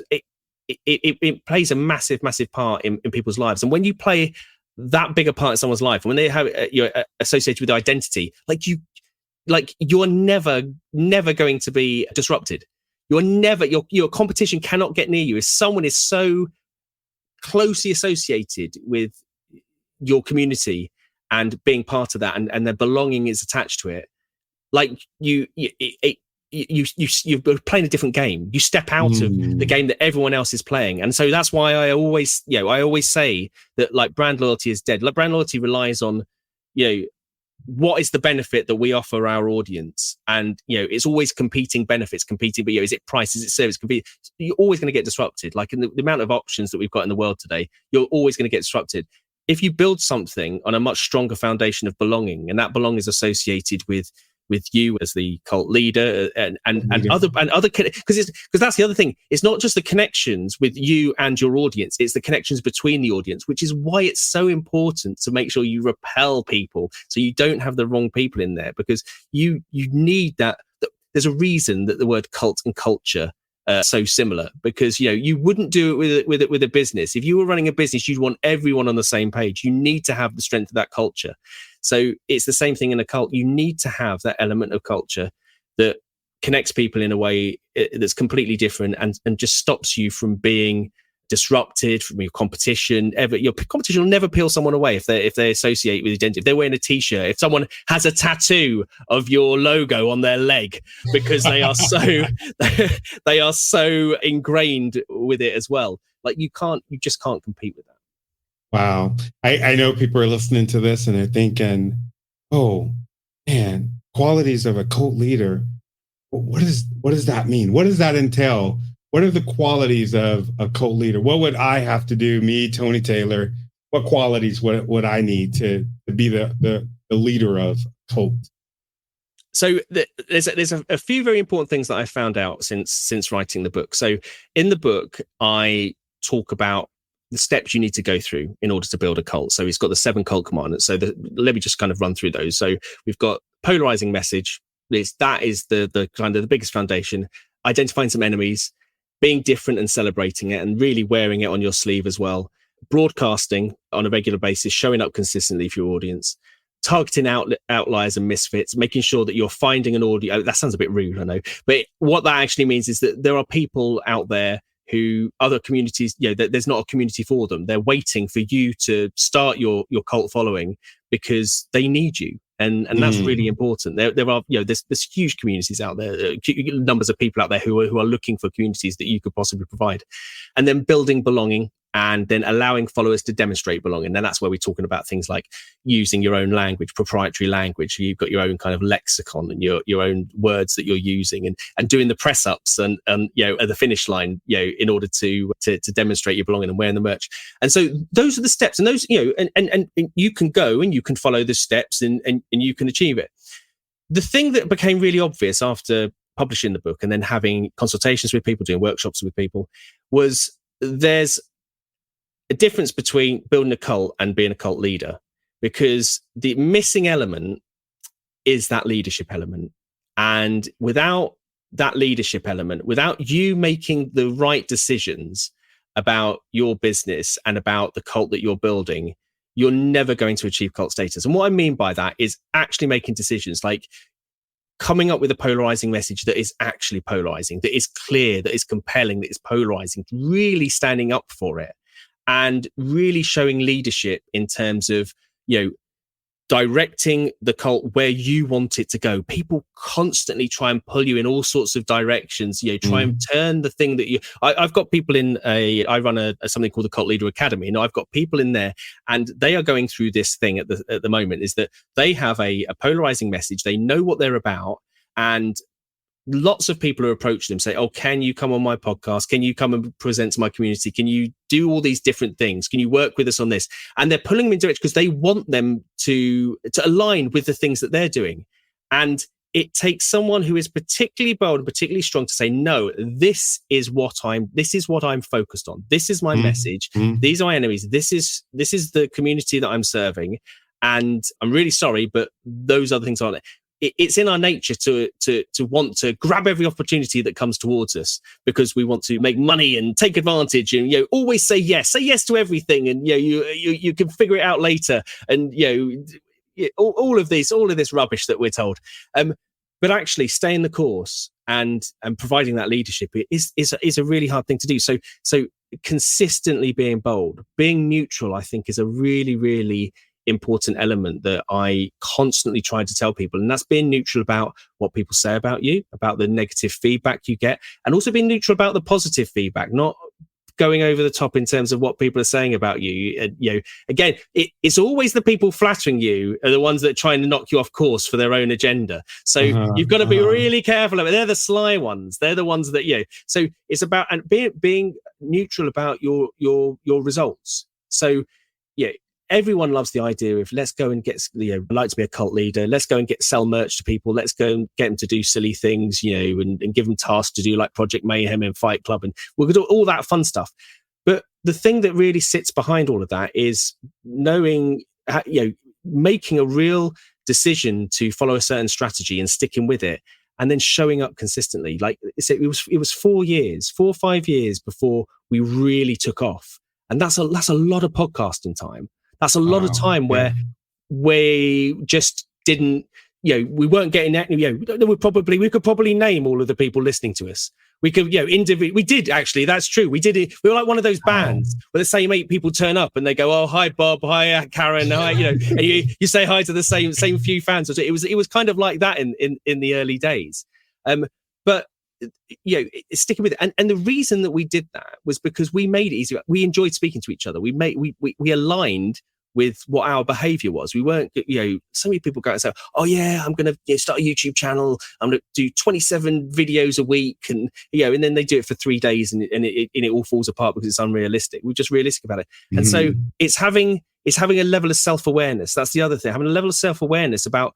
It plays a massive part in people's lives. And when you play that bigger part in someone's life, when they have associated with identity, you're never going to be disrupted. Your competition cannot get near you. If someone is so closely associated with your community and being part of that, and their belonging is attached to it, like you're playing a different game. You step out of the game that everyone else is playing. And so that's why I always say that, like, brand loyalty is dead. Like, brand loyalty relies on, what is the benefit that we offer our audience? And, it's always competing benefits, but is it price? Is it service? You're always going to get disrupted. Like, in the amount of options that we've got in the world today, you're always going to get disrupted. If you build something on a much stronger foundation of belonging, and that belonging is associated with you as the cult leader and other, because that's the other thing. It's not just the connections with you and your audience, it's the connections between the audience, which is why it's so important to make sure you repel people, so you don't have the wrong people in there, because you need that. There's a reason that the word cult and culture so similar, because you wouldn't do it with a business. If you were running a business, you'd want everyone on the same page. You need to have the strength of that culture. So it's the same thing in a cult. You need to have that element of culture that connects people in a way that's completely different, and just stops you from being disrupted from your competition. Your competition will never peel someone away if they associate with identity. If they're wearing a t-shirt, if someone has a tattoo of your logo on their leg, because they are so ingrained with it as well. Like, you just can't compete with that. Wow. I know people are listening to this and they're thinking, oh man, qualities of a cult leader. What does that mean? What does that entail? What are the qualities of a cult leader? What would I have to do, me, Tony Taylor? What qualities would I need to be the leader of cult? So there's a few very important things that I found out since writing the book. So in the book, I talk about the steps you need to go through in order to build a cult. So he's got the 7 cult commandments. So let me just kind of run through those. So we've got polarizing message. That is the kind of the biggest foundation. Identifying some enemies, being different and celebrating it, and really wearing it on your sleeve as well. Broadcasting on a regular basis, showing up consistently for your audience. Targeting outliers and misfits, making sure that you're finding an audience. That sounds a bit rude, I know. But what that actually means is that there are people out there who other communities, there's not a community for them. They're waiting for you to start your cult following because they need you. And that's really important. There are, there's huge communities out there, numbers of people out there who are looking for communities that you could possibly provide. And then building belonging, and then allowing followers to demonstrate belonging. And that's where we're talking about things like using your own language, proprietary language. You've got your own kind of lexicon and your own words that you're using, and doing the press ups and at the finish line, in order to demonstrate your belonging and wearing the merch. And so those are the steps, and those, and you can go and you can follow the steps and you can achieve it. The thing that became really obvious after publishing the book and then having consultations with people, doing workshops with people, was there's a difference between building a cult and being a cult leader, because the missing element is that leadership element. And without that leadership element, without you making the right decisions about your business and about the cult that you're building, you're never going to achieve cult status. And what I mean by that is actually making decisions, like coming up with a polarizing message that is actually polarizing, that is clear, that is compelling, that is polarizing, really standing up for it, and really showing leadership in terms of, directing the cult where you want it to go. People constantly try and pull you in all sorts of directions, try and turn the thing that I've got people I run something called the Cult Leader Academy. And I've got people in there, and they are going through this thing at the moment, is that they have a polarizing message. They know what they're about, and lots of people are approaching them, say, oh, can you come on my podcast? Can you come and present to my community? Can you do all these different things? Can you work with us on this? And they're pulling them in direction because they want them to align with the things that they're doing. And it takes someone who is particularly bold and particularly strong to say, no, this is what I'm focused on. This is my message. These are my enemies. This is the community that I'm serving. And I'm really sorry, but those other things aren't it. It's in our nature to want to grab every opportunity that comes towards us, because we want to make money and take advantage, and always say yes to everything, and you can figure it out later, and all of this rubbish that we're told. But actually, staying the course and providing that leadership is a really hard thing to do. So consistently being bold, being neutral, I think, is a really, really important element that I constantly try to tell people. And that's being neutral about what people say about you, about the negative feedback you get, and also being neutral about the positive feedback, not going over the top in terms of what people are saying about you. Again, it's always the people flattering you are the ones that are trying to knock you off course for their own agenda. So you've got to be really careful. They're the sly ones. They're the ones that, so it's about, and being neutral about your results. So, everyone loves the idea of, let's go and get, like to be a cult leader. Let's go and sell merch to people. Let's go and get them to do silly things, and give them tasks to do, like Project Mayhem and Fight Club. And we'll do all that fun stuff. But the thing that really sits behind all of that is knowing, making a real decision to follow a certain strategy and sticking with it, and then showing up consistently. Like I said, it was 4 or 5 years before we really took off. And that's a lot of podcasting time. That's a lot of time where we just didn't, we weren't getting that. We could probably name all of the people listening to us. We could, we did actually. That's true. We did it. We were like one of those bands where the same 8 people turn up and they go, "Oh, hi Bob, hi Karen, hi," and you say hi to the same few fans. It was kind of like that in the early days. But sticking with it, and the reason that we did that was because we made it easier. We enjoyed speaking to each other. We aligned with what our behavior was. We weren't, so many people go and say, "Oh yeah, I'm going to start a YouTube channel. I'm going to do 27 videos a week," and and then they do it for 3 days, and it all falls apart because it's unrealistic. We're just realistic about it, and so it's having a level of self-awareness. That's the other thing. Having a level of self-awareness about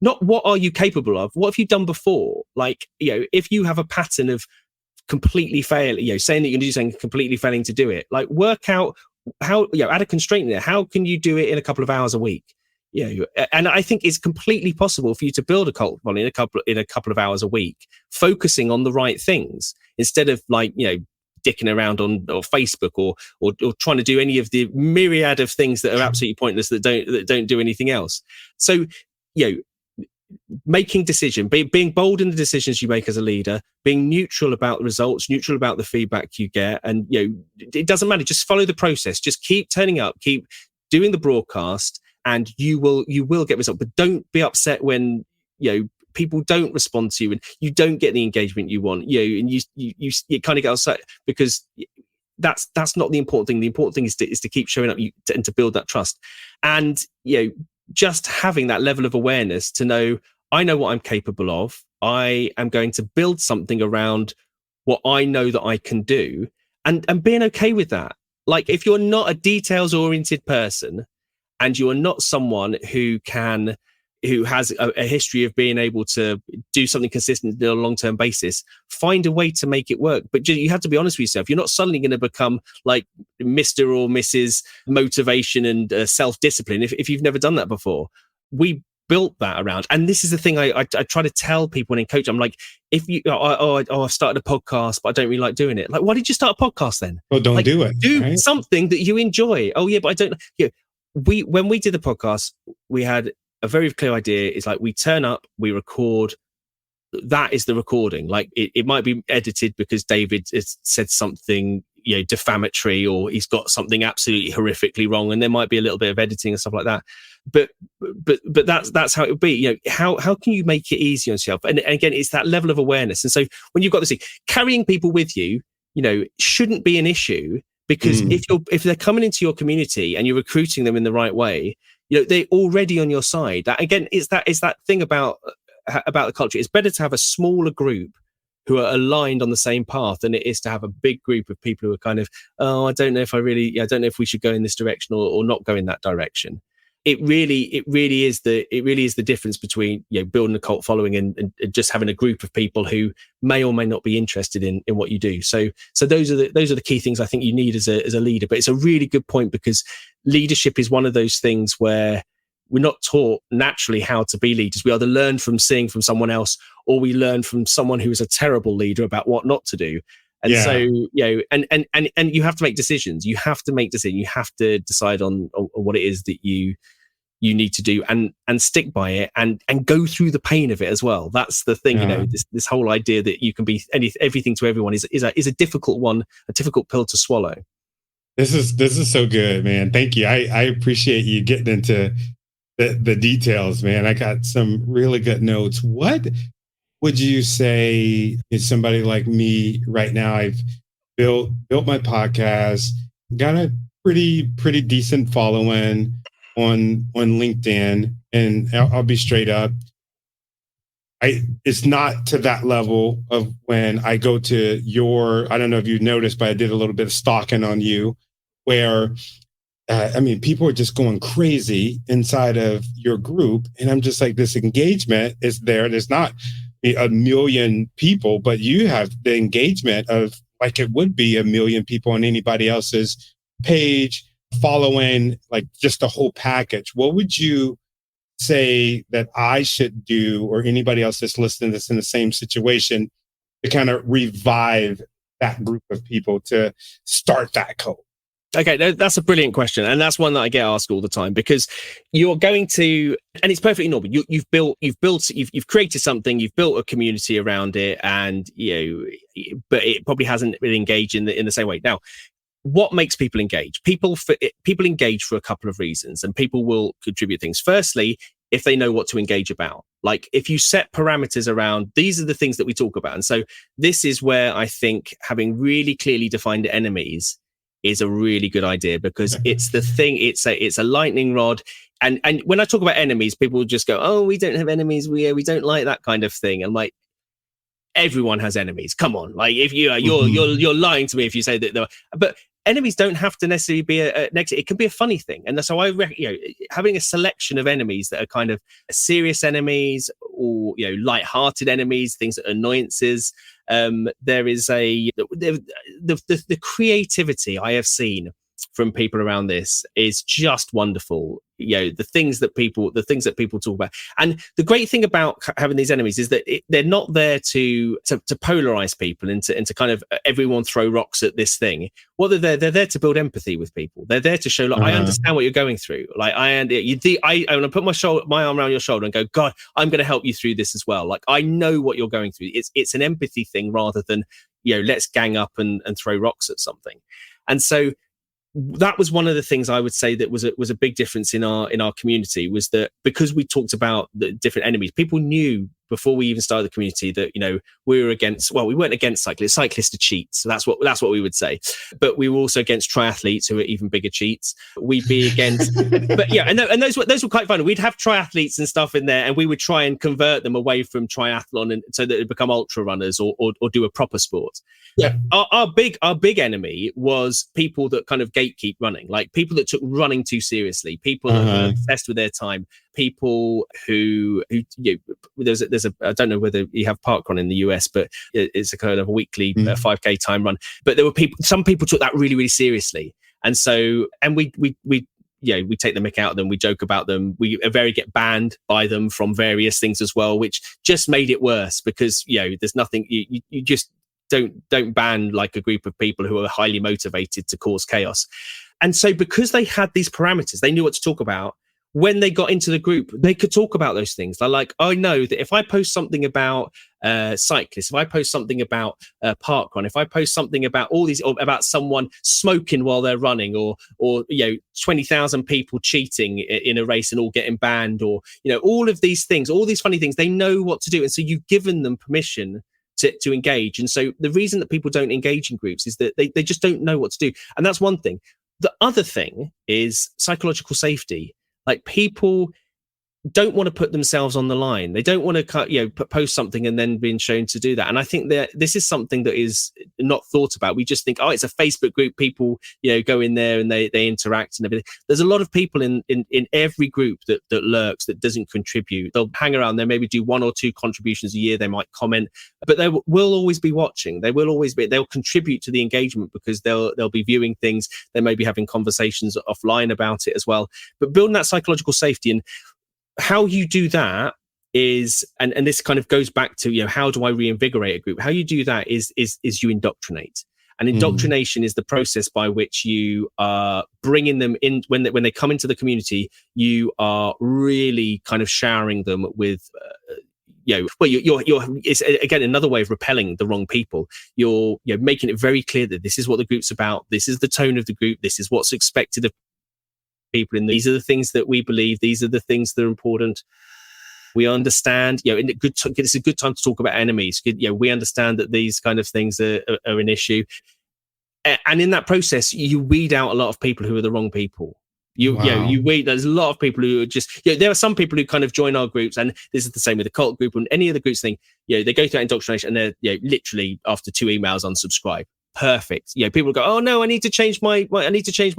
what are you capable of? What have you done before? Like, if you have a pattern of completely failing, saying that you're going to do something, completely failing to do it, like work out how, add a constraint there. How can you do it in a couple of hours a week? And I think it's completely possible for you to build a cult following in a couple of hours a week, focusing on the right things instead of dicking around on Facebook or trying to do any of the myriad of things that are absolutely pointless that don't do anything else. So, making being bold in the decisions you make as a leader, being neutral about the results, neutral about the feedback you get. And, it doesn't matter. Just follow the process. Just keep turning up, keep doing the broadcast, and you will get results. But don't be upset when, people don't respond to you and you don't get the engagement you want, and you kind of get upset, because that's not the important thing. The important thing is to keep showing up and to build that trust. And, just having that level of awareness to know, I know what I'm capable of. I am going to build something around what I know that I can do, and being okay with that. Like, if you're not a details oriented person and you are not someone who has a history of being able to do something consistent on a long-term basis, find a way to make it work. But you have to be honest with yourself. You're not suddenly going to become like Mr. or Mrs. Motivation and self-discipline if you've never done that before. We built that around. And this is the thing I try to tell people and coach. I'm like, if you, I've started a podcast, but I don't really like doing it. Like, why did you start a podcast then? Well, don't like, do it. Do right? something that you enjoy. Oh yeah, but I don't. Yeah, when we did the podcast, we had a very clear idea. It's like we turn up, we record. That is the recording. Like it might be edited because David has said something, defamatory, or he's got something absolutely horrifically wrong, and there might be a little bit of editing and stuff like that. But that's how it would be. How can you make it easy on yourself? And again, it's that level of awareness. And so when you've got this thing, carrying people with you, shouldn't be an issue, because if they're coming into your community and you're recruiting them in the right way, they're already on your side. That again, it's that thing about the culture. It's better to have a smaller group who are aligned on the same path than it is to have a big group of people who are kind of, I don't know if we should go in this direction or not go in that direction. It really is the difference between building a cult following and just having a group of people who may or may not be interested in what you do. So those are the key things I think you need as a leader. But it's a really good point, because leadership is one of those things where we're not taught naturally how to be leaders. We either learn from seeing from someone else, or we learn from someone who is a terrible leader about what not to do. And so, and you have to make decisions. You have to make decisions. You have to decide on what it is that you need to do, and stick by it, and go through the pain of it as well. That's the thing, this whole idea that you can be everything to everyone is a difficult one, a difficult pill to swallow. This is so good, man. Thank you. I appreciate you getting into the details, man. I got some really good notes. What would you say is somebody like me right now? I've built my podcast, got a pretty decent following on LinkedIn, and I'll be straight up. It's not to that level of when I go to I don't know if you noticed, but I did a little bit of stalking on you, where people are just going crazy inside of your group. And I'm just like, this engagement is there. There's not a million people, but you have the engagement of like it would be a million people on anybody else's page, following, like just the whole package. What would you say that I should do, or anybody else that's listening that's in the same situation, to kind of revive that group of people to start that cult? Okay, that's a brilliant question, and that's one that I get asked all the time, because you're going to, and it's perfectly normal. You've created something, you've built a community around it, and but it probably hasn't been engaged in the same way. Now, what makes people engage? People engage for a couple of reasons, and people will contribute things. Firstly, if they know what to engage about. Like if you set parameters around, these are the things that we talk about. And so this is where I think having really clearly defined enemies is a really good idea, because it's the thing, it's a lightning rod. And when I talk about enemies, people just go, oh, we don't have enemies. We don't like that kind of thing. And like, everyone has enemies. Come on. Like if you're lying to me if you say that, but enemies don't have to necessarily be a negative. It can be a funny thing. And so having a selection of enemies that are kind of serious enemies, or light-hearted enemies, things that are annoyances. There is the creativity I have seen from people around this is just wonderful. The things that people talk about. And the great thing about having these enemies is that they're not there to polarize people and to kind of everyone throw rocks at this thing. Well, they're there to build empathy with people. They're there to show, like, I understand what you're going through. Like I want to put my arm around your shoulder and go, God, I'm going to help you through this as well. Like I know what you're going through. It's an empathy thing rather than, let's gang up and throw rocks at something. And so that was one of the things I would say that was a big difference in our community, was that because we talked about the different enemies, people knew before we even started the community that we weren't against cyclists. Cyclists are cheats, so that's what we would say. But we were also against triathletes, who are even bigger cheats. We'd be against, but yeah, and those were quite fun. We'd have triathletes and stuff in there, and we would try and convert them away from triathlon, and so that they become ultra runners or do a proper sport. Yeah, our big enemy was people that kind of gatekeep running, like people that took running too seriously, people that were obsessed with their time, people who there's I don't know whether you have parkrun in the US, but it's a kind of a weekly 5K time run. But there were some people took that really, really seriously, and so we we take the mick out of them, we joke about them, we get banned by them from various things as well, which just made it worse because there's nothing you just don't ban like a group of people who are highly motivated to cause chaos. And so because they had these parameters, they knew what to talk about. When they got into the group, they could talk about those things. They're like, I know that if I post something about cyclists, if I post something about parkrun, if I post something about all these, or about someone smoking while they're running, or 20,000 people cheating in a race and all getting banned, or all of these things, all these funny things, they know what to do. And so you've given them permission to engage. And so the reason that people don't engage in groups is that they just don't know what to do. And that's one thing. The other thing is psychological safety. Like, people don't want to put themselves on the line. They don't want to post something and then being shown to do that. And I think that this is something that is not thought about. We just think, oh, it's a Facebook group. People, go in there and they interact and everything. There's a lot of people in every group that lurks, that doesn't contribute. They'll hang around. They maybe do 1 or 2 contributions a year. They might comment, but they will always be watching. They'll contribute to the engagement because they'll be viewing things. They may be having conversations offline about it as well. But building that psychological safety, and how you do that is, and this kind of goes back to, how do I reinvigorate a group? How you do that is you indoctrinate. And indoctrination is the process by which you are bringing them in. When they come into the community, you are really kind of showering them with, you're it's again another way of repelling the wrong people. You're making it very clear that this is what the group's about. This is the tone of the group. This is what's expected of people, and these are the things that we believe. These are the things that are important. We understand, it's a good time to talk about enemies. We understand that these kind of things are an issue. And in that process, you weed out a lot of people who are the wrong people. You weed. There's a lot of people who are just, there are some people who kind of join our groups, and this is the same with the cult group and any other groups thing. They go through that indoctrination and they're, literally after 2 emails unsubscribe. Perfect. People go, oh no, I need to change my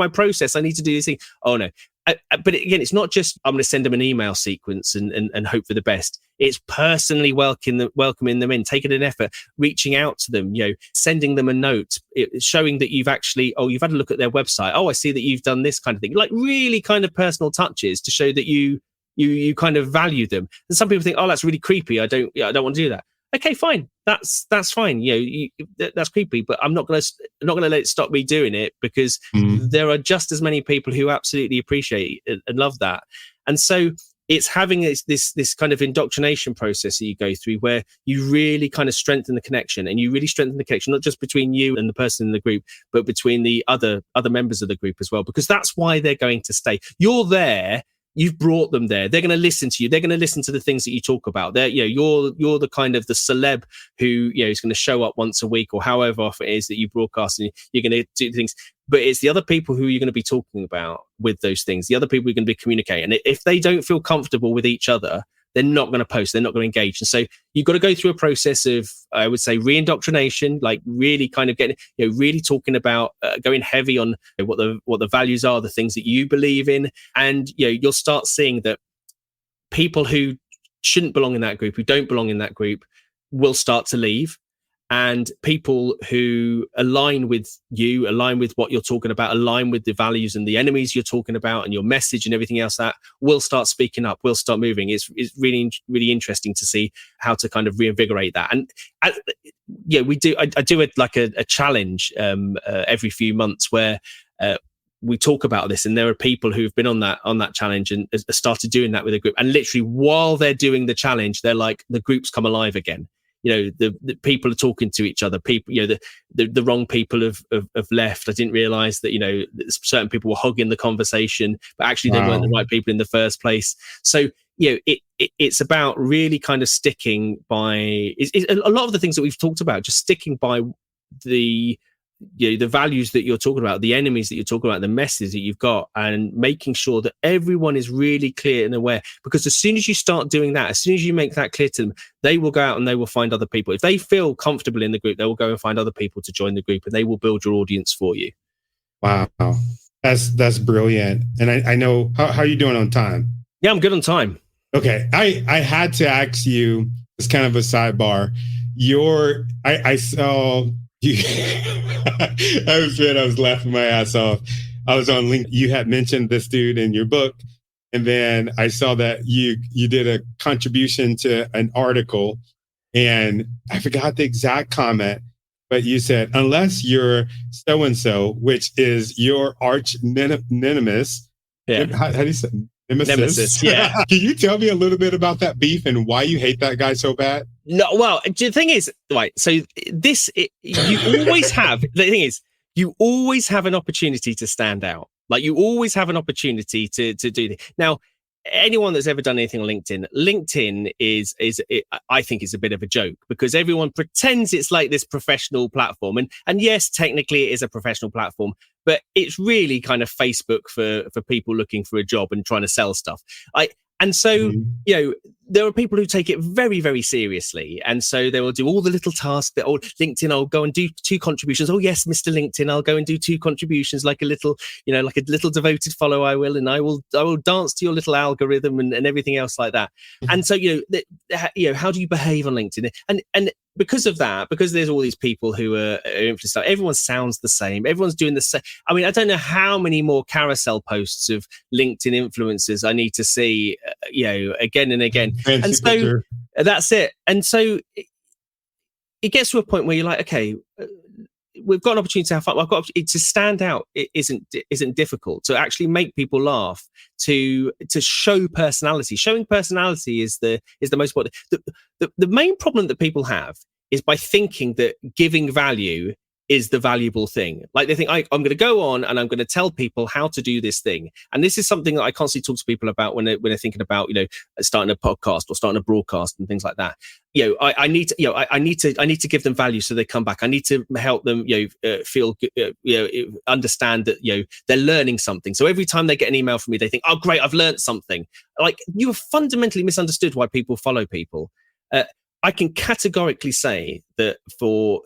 process. I need to do this thing. Oh no. But again, it's not just I'm going to send them an email sequence and hope for the best. It's personally welcoming them in, taking an effort, reaching out to them, sending them a note, showing that you've actually, you've had a look at their website. Oh, I see that you've done this kind of thing. Like really kind of personal touches to show that you kind of value them. And some people think, oh, that's really creepy. I don't want to do that. Okay, fine. That's fine. That's creepy, but I'm not going to let it stop me doing it, because there are just as many people who absolutely appreciate it and love that. And so it's having this kind of indoctrination process that you go through, where you really kind of strengthen the connection, and you really strengthen the connection, not just between you and the person in the group, but between the other members of the group as well, because that's why they're going to stay. You're there. You've brought them there. They're going to listen to you. They're going to listen to the things that you talk about. You're the kind of the celeb who is going to show up once a week or however often it is that you broadcast, and you're going to do things. But it's the other people who you're going to be talking about with those things. The other people you're going to be communicating. And if they don't feel comfortable with each other, they're not going to post. They're not going to engage. And so you've got to go through a process of, I would say, re-indoctrination, like really kind of getting, really talking about going heavy on what the values are, the things that you believe in. And, you'll start seeing that people who shouldn't belong in that group, who don't belong in that group, will start to leave. And people who align with you, align with what you're talking about, align with the values and the enemies you're talking about and your message and everything else, that will start speaking up, will start moving. It's really, really interesting to see how to kind of reinvigorate that. And I do a challenge every few months where we talk about this, and there are people who've been on that challenge and started doing that with a group. And literally while they're doing the challenge, they're like, the group's come alive again. The people are talking to each other. People, the wrong people have left. I didn't realize that, certain people were hogging the conversation, but actually they weren't the right people in the first place. So, it's about really kind of sticking by a lot of the things that we've talked about, just sticking by the values that you're talking about, the enemies that you're talking about, the messages that you've got, and making sure that everyone is really clear and aware. Because as soon as you start doing that, as soon as you make that clear to them, they will go out and they will find other people. If they feel comfortable in the group, they will go and find other people to join the group, and they will build your audience for you. Wow. That's brilliant. And I know, how are you doing on time? Yeah, I'm good on time. Okay. I had to ask you, it's kind of a sidebar. I saw you, I was laughing my ass off. I was on LinkedIn. You had mentioned this dude in your book. And then I saw that you did a contribution to an article, and I forgot the exact comment, but you said, unless you're so-and-so, which is your arch nemesis. Yeah. How do you say Nemesis, yeah. Can you tell me a little bit about that beef and why you hate that guy so bad? No, well, the thing is, right, so you always have, the thing is, you always have an opportunity to stand out. Like, you always have an opportunity to do this. Now, anyone that's ever done anything on LinkedIn is I think is a bit of a joke, because everyone pretends it's like this professional platform. And yes, technically it is a professional platform, but it's really kind of Facebook for people looking for a job and trying to sell stuff. And so, you know, there are people who take it very, very seriously. And so they will do all the little tasks that, LinkedIn, I'll go and do 2 contributions. Oh, yes, Mr. LinkedIn, I'll go and do 2 contributions, like a little, you know, like a little devoted follow I will. And I will dance to your little algorithm and everything else like that. And so, you know, how do you behave on LinkedIn? And because of that, because there's all these people who are influenced, everyone sounds the same. Everyone's doing the same. I mean, I don't know how many more carousel posts of LinkedIn influencers I need to see, you know, again and again. Fancy and so picture. That's it. And so it gets to a point where you're like, okay, we've got an opportunity to have fun. I've got to stand out. It isn't difficult to actually make people laugh, to show personality. Showing personality is the most important. The main problem that people have is by thinking that giving value is the valuable thing. Like, they think, I'm going to go on and I'm going to tell people how to do this thing. And this is something that I constantly talk to people about when they're thinking about, you know, starting a podcast or starting a broadcast and things like that. You know, I need to give them value so they come back. I need to help them, you know, feel, you know, understand that, you know, they're learning something. So every time they get an email from me, they think, oh, great, I've learned something. Like, you have fundamentally misunderstood why people follow people. I can categorically say that for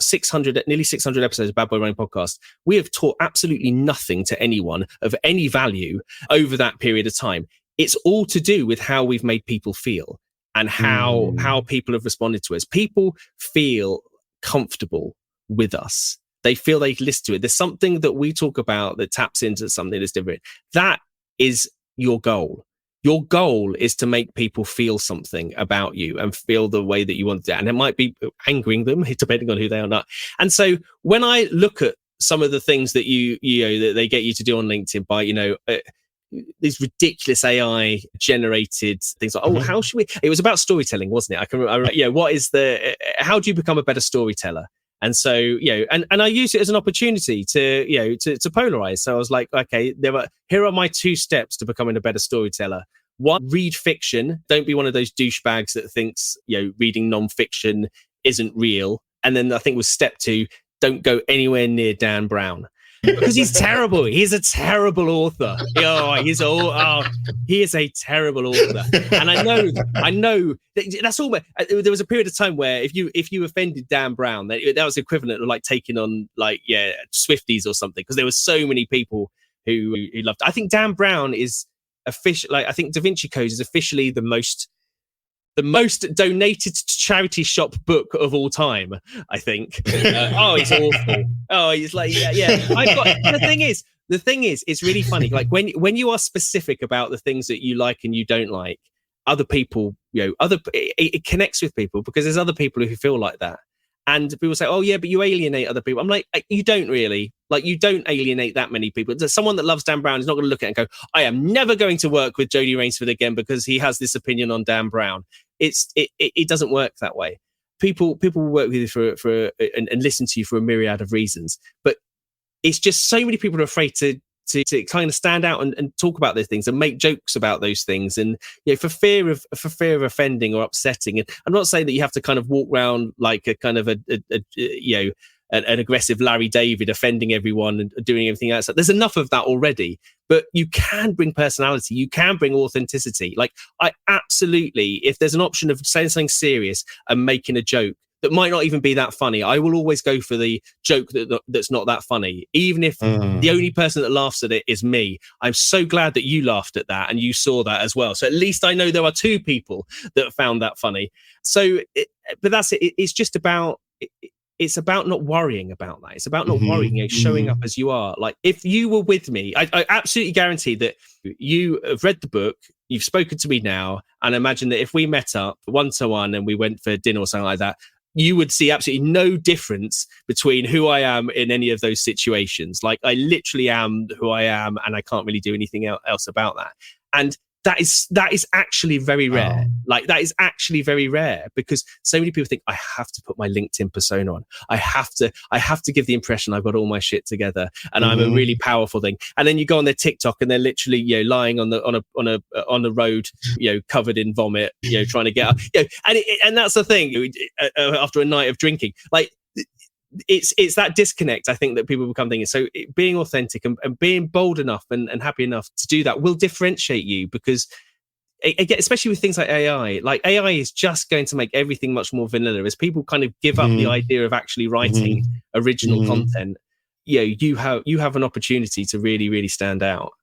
nearly 600 episodes of Bad Boy Running Podcast, we have taught absolutely nothing to anyone of any value over that period of time. It's all to do with how we've made people feel and how people have responded to us. People feel comfortable with us. They feel they listen to it. There's something that we talk about that taps into something that's different. That is your goal. Your goal is to make people feel something about you and feel the way that you want to. And it might be angering them, depending on who they are not. And so when I look at some of the things that you know, that they get you to do on LinkedIn by, you know, these ridiculous AI generated things like, how should we, it was about storytelling, wasn't it? How do you become a better storyteller? And so, you know, and I use it as an opportunity to, you know, to polarize. So I was like, okay, here are my 2 steps to becoming a better storyteller. 1, read fiction. Don't be one of those douchebags that thinks, you know, reading nonfiction isn't real. And then I think was step 2, don't go anywhere near Dan Brown. Because he's terrible. He's a terrible author. He is a terrible author. And I know that's all. There was a period of time where if you offended Dan Brown, that was equivalent of like taking on Swifties or something, because there were so many people who loved it. I think Dan Brown is I think Da Vinci Code is officially the most donated to charity shop book of all time, I think. He's awful. He's like, yeah. The thing is, it's really funny. Like, when you are specific about the things that you like and you don't like, other people, you know, it connects with people, because there's other people who feel like that. And people say, oh, yeah, but you alienate other people. I'm like, you don't really. Like, you don't alienate that many people. Someone that loves Dan Brown is not going to look at it and go, I am never going to work with Jody Raynsford again because he has this opinion on Dan Brown. It doesn't work that way. People will work with you and listen to you for a myriad of reasons. But it's just so many people are afraid to kind of stand out and talk about those things and make jokes about those things, and, you know, for fear of offending or upsetting. And I'm not saying that you have to kind of walk around like a kind of an aggressive Larry David, offending everyone and doing everything else. There's enough of that already, but you can bring personality, you can bring authenticity. Like, I absolutely, if there's an option of saying something serious and making a joke that might not even be that funny, I will always go for the joke that's not that funny, even if the only person that laughs at it is me. I'm so glad that you laughed at that and you saw that as well. So at least I know there are 2 people that found that funny. So, but that's it. It's just about it's about not worrying about that. It's about not worrying, showing up as you are. Like, if you were with me, I absolutely guarantee that you have read the book, you've spoken to me now, and imagine that if we met up one-to-one and we went for dinner or something like that, you would see absolutely no difference between who I am in any of those situations. Like, I literally am who I am, and I can't really do anything else about that. And that is actually very rare. Like, that is actually very rare, because so many people think, I have to put my LinkedIn persona on. I have to give the impression I've got all my shit together and I'm a really powerful thing. And then you go on their TikTok and they're literally, lying on the road, covered in vomit, trying to get up. And that's the thing. After a night of drinking, like, it's that disconnect, I think, that people become thinking. So being authentic and being bold enough and happy enough to do that will differentiate you, because again, especially with things like AI is just going to make everything much more vanilla. As people kind of give up the idea of actually writing original content, you have an opportunity to really, really stand out.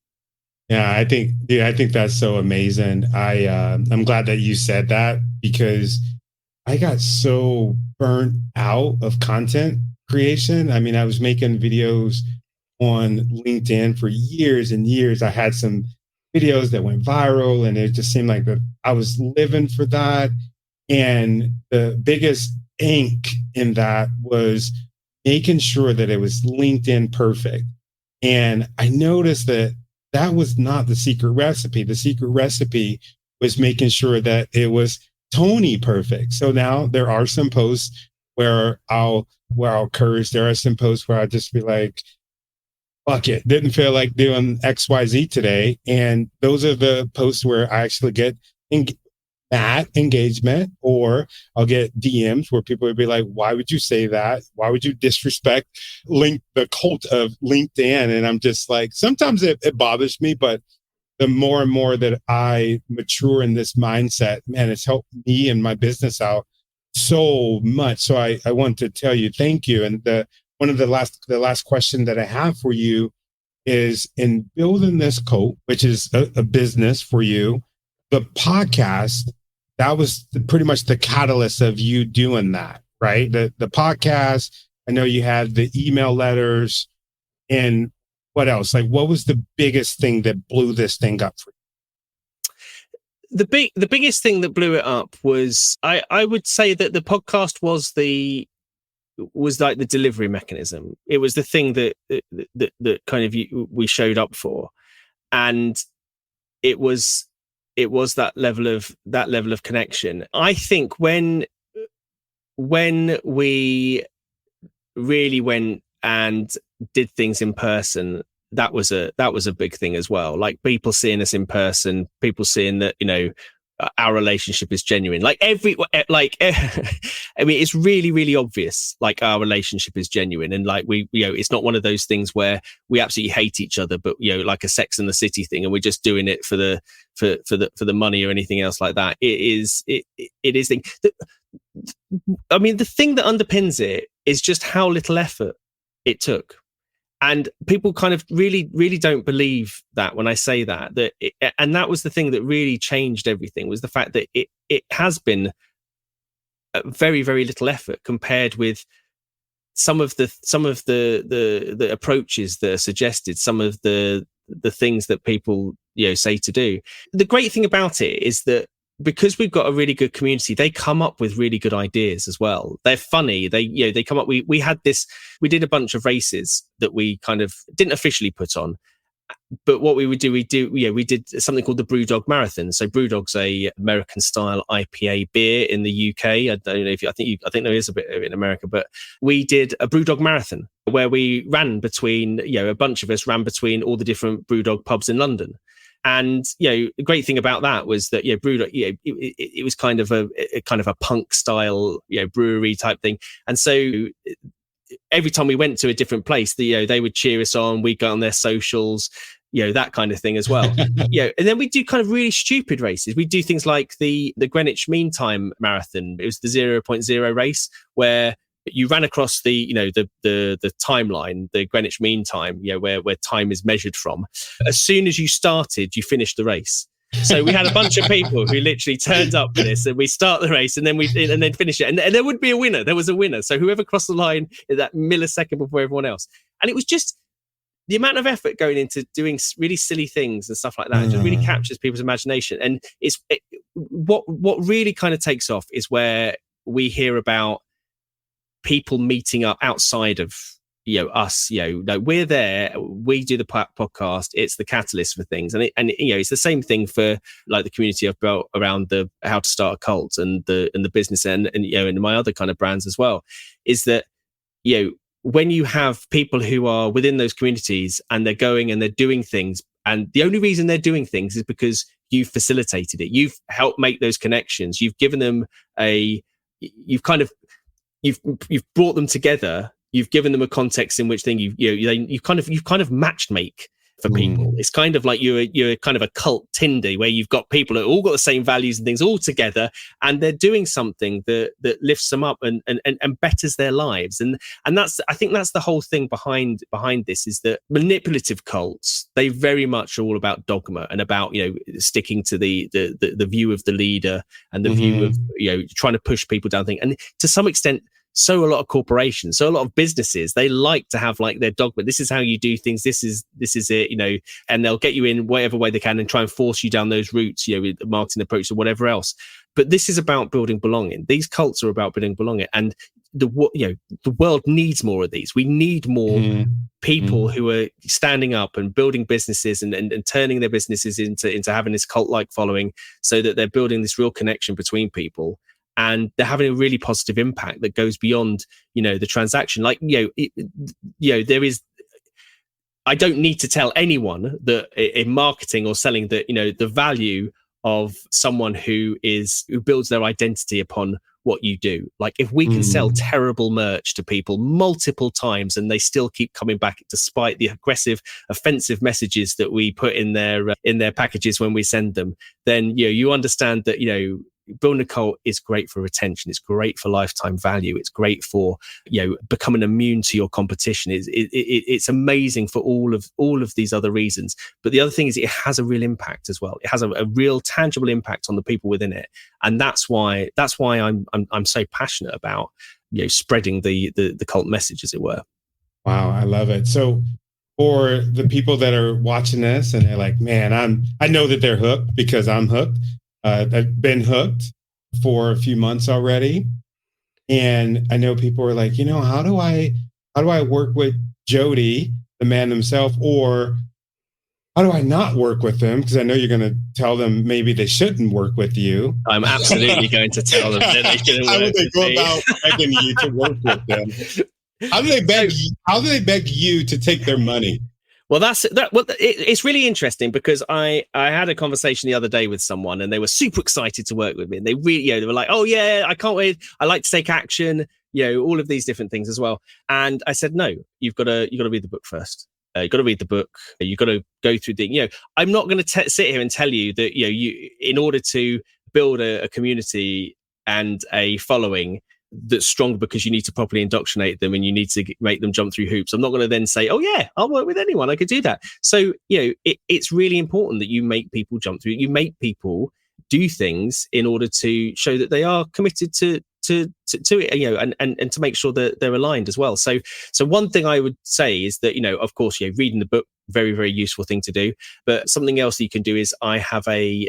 Yeah, I think that's so amazing. I'm glad that you said that, because I got so burnt out of content creation. I mean, I was making videos on LinkedIn for years and years. I had some videos that went viral, and it just seemed like that I was living for that. And the biggest ink in that was making sure that it was LinkedIn perfect. And I noticed that that was not the secret recipe. The secret recipe was making sure that it was Tony perfect. So now there are some posts where I'll curse. There are some posts where I'll just be like, fuck it, didn't feel like doing XYZ today. And those are the posts where I actually get that engagement, or I'll get DMs where people would be like, why would you say that? Why would you disrespect the cult of LinkedIn? And I'm just like, sometimes it bothers me, but the more and more that I mature in this mindset, man, it's helped me and my business out so much. So I want to tell you, thank you. And the last question that I have for you is, in building this cult, which is a business for you, the podcast, that was pretty much the catalyst of you doing that, right? The podcast, I know you had the email letters, and what else? Like, what was the biggest thing that blew this thing up for you? The biggest thing that blew it up was, I would say that the podcast was like the delivery mechanism. It was the thing that kind of we showed up for, and it was that level of connection. I think when we really went and did things in person, that was a big thing as well. Like, people seeing us in person, people seeing that, our relationship is genuine. I mean, it's really, really obvious, like, our relationship is genuine. And like, we, it's not one of those things where we absolutely hate each other, but, like a Sex and the City thing, and we're just doing it for the money or anything else like that. It is thing. I mean, the thing that underpins it is just how little effort it took. And people kind of really, really don't believe that when I say that, and that was the thing that really changed everything, was the fact that it has been very, very little effort compared with some of the approaches that are suggested, some of the things that people, say to do. The great thing about it is that, because we've got a really good community, they come up with really good ideas as well. They're funny. They come up. We did a bunch of races that we kind of didn't officially put on, but what we did something called the Brewdog Marathon. So Brewdog's a American style IPA beer in the UK. I don't know I think there is a bit of it in America, but we did a Brewdog Marathon where we ran between, a bunch of us ran between all the different Brewdog pubs in London. And the great thing about that was that Brewdog, it was kind of a punk style brewery type thing, and so every time we went to a different place, they would cheer us on. We'd go on their socials, that kind of thing as well. And then we do kind of really stupid races. We do things like the Greenwich Mean Time Marathon. It was the 0.0 race where you ran across the timeline, the Greenwich Mean Time, where time is measured from. As soon as you started, you finished the race. So we had a bunch of people who literally turned up for this, and we start the race, and then finish it, and there would be a winner. There was a winner. So whoever crossed the line in that millisecond before everyone else, and it was just the amount of effort going into doing really silly things and stuff like that. It just really captures people's imagination, and what really kind of takes off is where we hear about people meeting up outside of us. We're there, we do the podcast, it's the catalyst for things, and it's the same thing for like the community I've built around the how to start a cult and the business and my other kind of brands as well, is that when you have people who are within those communities and they're going and they're doing things, and the only reason they're doing things is because you've facilitated it, you've helped make those connections, you've given them you've brought them together, you've given them a context in which you've kind of matched make for people. It's kind of like you're kind of a cult Tinder where you've got people that all got the same values and things all together, and they're doing something that lifts them up and betters their lives. And I think that's the whole thing behind this, is that manipulative cults, they very much are all about dogma and about sticking to the view of the leader and the view of trying to push people down things. And to some extent, so a lot of corporations, so a lot of businesses, they like to have like their dogma. This is how you do things. This is it, and they'll get you in whatever way they can and try and force you down those routes, with the marketing approach or whatever else. But this is about building belonging. These cults are about building belonging, and the world needs more of these. We need more people who are standing up and building businesses and turning their businesses into having this cult-like following, so that they're building this real connection between people. And they're having a really positive impact that goes beyond, the transaction. Like, there is, I don't need to tell anyone that in marketing or selling that, the value of someone who builds their identity upon what you do. Like, if we can sell terrible merch to people multiple times and they still keep coming back despite the aggressive, offensive messages that we put in their packages when we send them, then you understand that building a cult is great for retention. It's great for lifetime value. It's great for becoming immune to your competition. It's amazing for all of these other reasons. But the other thing is, it has a real impact as well. It has a real tangible impact on the people within it, and that's why I'm so passionate about spreading the cult message, as it were. Wow, I love it. So for the people that are watching this and they're like, man, I know that they're hooked because I'm hooked. I've been hooked for a few months already. And I know people are like, how do I work with Jody, the man himself, or how do I not work with them? Because I know you're going to tell them maybe they shouldn't work with you. I'm absolutely going to tell them that they shouldn't work with me. How do they go about begging you to work with them? How do they beg you to take their money? Well, it's really interesting, because I had a conversation the other day with someone, and they were super excited to work with me, and they really, they were like, oh yeah, I can't wait. I like to take action, all of these different things as well. And I said, no, you've got to read the book first. You've got to read the book. You've got to go through I'm not going to sit here and tell you that, you in order to build a community and a following that's strong, because you need to properly indoctrinate them and you need to make them jump through hoops. I'm not going to then say, oh yeah, I'll work with anyone, I could do that. So, it's really important that you make people jump through, you make people do things in order to show that they are committed to it, and to make sure that they're aligned as well. So one thing I would say is that, of course, reading the book, very, very useful thing to do. But something else that you can do is, I have a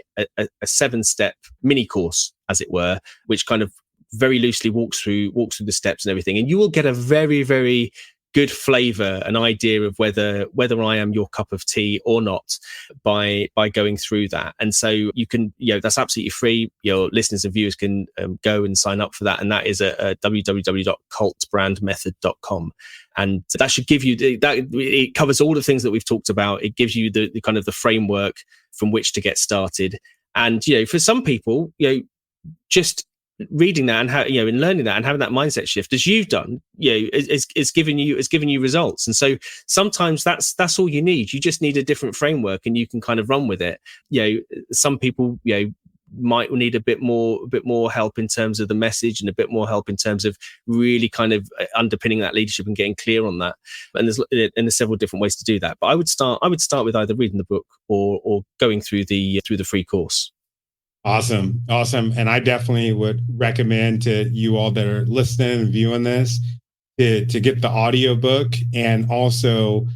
7-step mini course, as it were, which kind of very loosely walks through the steps and everything, and you will get a very, very good flavor, an idea of whether I am your cup of tea or not by going through that. And so you can, that's absolutely free. Your listeners and viewers can go and sign up for that, and that is at www.cultbrandmethod.com. And that should give you it covers all the things that we've talked about. It gives you the kind of the framework from which to get started. And for some people, just reading that and and learning that and having that mindset shift, as you've done, is giving you results. And so sometimes that's all you need. You just need a different framework, and you can kind of run with it. Some people might need a bit more help in terms of the message, and a bit more help in terms of really kind of underpinning that leadership and getting clear on that. And there's several different ways to do that. But I would start with either reading the book or going through the free course. Awesome. And I definitely would recommend to you all that are listening and viewing this to get the audiobook, and also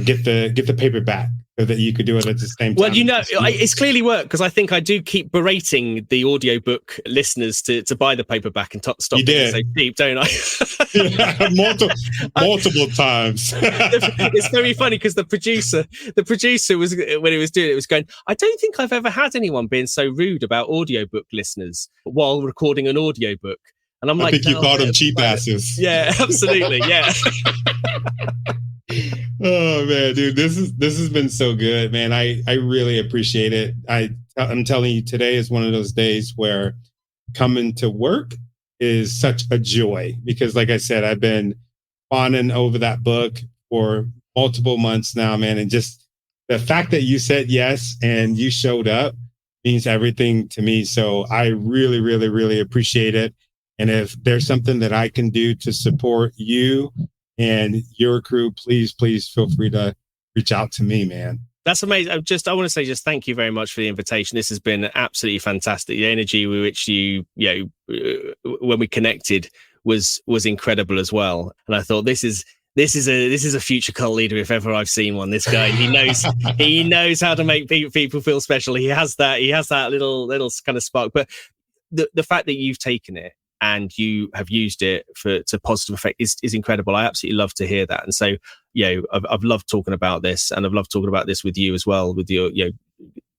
get the paperback, so that you could do it at the same time. Well, it's clearly worked, because I think I do keep berating the audiobook listeners to buy the paperback and stop being so cheap, don't I? Yeah, multiple times. It's very funny, because the producer was, when he was doing it, was going, I don't think I've ever had anyone being so rude about audiobook listeners while recording an audiobook. And I'm like, I think you called them cheap asses. Yeah, absolutely. Yeah. Oh man, dude, this has been so good, man. I really appreciate it. I'm telling you, today is one of those days where coming to work is such a joy, because like I said, I've been fawning over that book for multiple months now, man. And just the fact that you said yes and you showed up means everything to me. So I really, really, really appreciate it. And if there's something that I can do to support you and your crew, please feel free to reach out to me, man. That's amazing. I want to say thank you very much for the invitation. This has been absolutely fantastic. The energy with which you when we connected was incredible as well. And I thought, this is a future cult leader if ever I've seen one. This guy, he knows how to make people feel special. He has that little kind of spark. But the fact that you've taken it and you have used it to positive effect is incredible. I absolutely love to hear that. And so, I've loved talking about this, and I've loved talking about this with you as well, with your,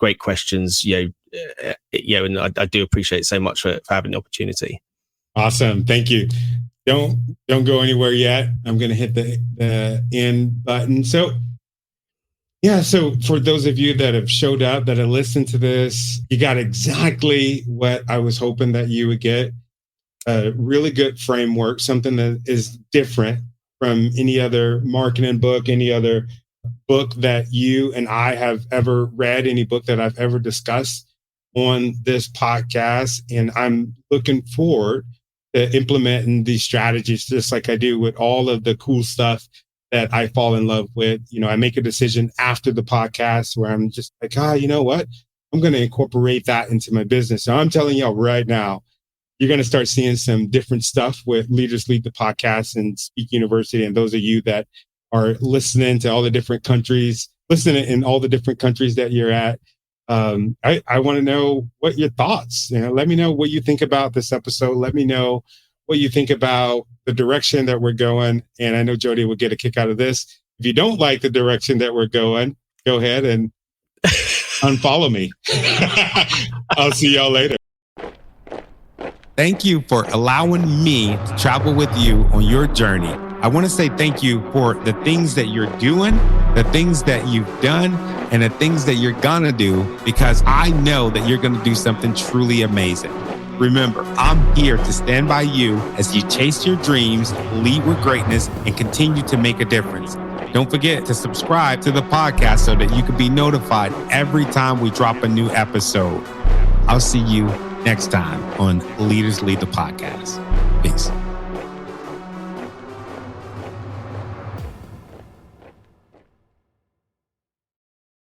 great questions, and I do appreciate so much for having the opportunity. Awesome. Thank you. Don't go anywhere yet. I'm going to hit the end button. So for those of you that have showed up, that have listened to this, you got exactly what I was hoping that you would get. A really good framework, something that is different from any other marketing book, any other book that you and I have ever read, any book that I've ever discussed on this podcast. And I'm looking forward to implementing these strategies, just like I do with all of the cool stuff that I fall in love with. I make a decision after the podcast where I'm just like, you know what? I'm going to incorporate that into my business. So I'm telling y'all right now, you're going to start seeing some different stuff with Leaders Lead the Podcast and Speak University. And those of you that are listening to all the different countries, listening in all the different countries that you're at, I want to know what your thoughts. Let me know what you think about this episode. Let me know what you think about the direction that we're going. And I know Jody will get a kick out of this. If you don't like the direction that we're going, go ahead and unfollow me. I'll see y'all later. Thank you for allowing me to travel with you on your journey. I want to say thank you for the things that you're doing, the things that you've done, and the things that you're going to do, because I know that you're going to do something truly amazing. Remember, I'm here to stand by you as you chase your dreams, lead with greatness, and continue to make a difference. Don't forget to subscribe to the podcast so that you can be notified every time we drop a new episode. I'll see you next time on Leaders Lead the Podcast. Peace.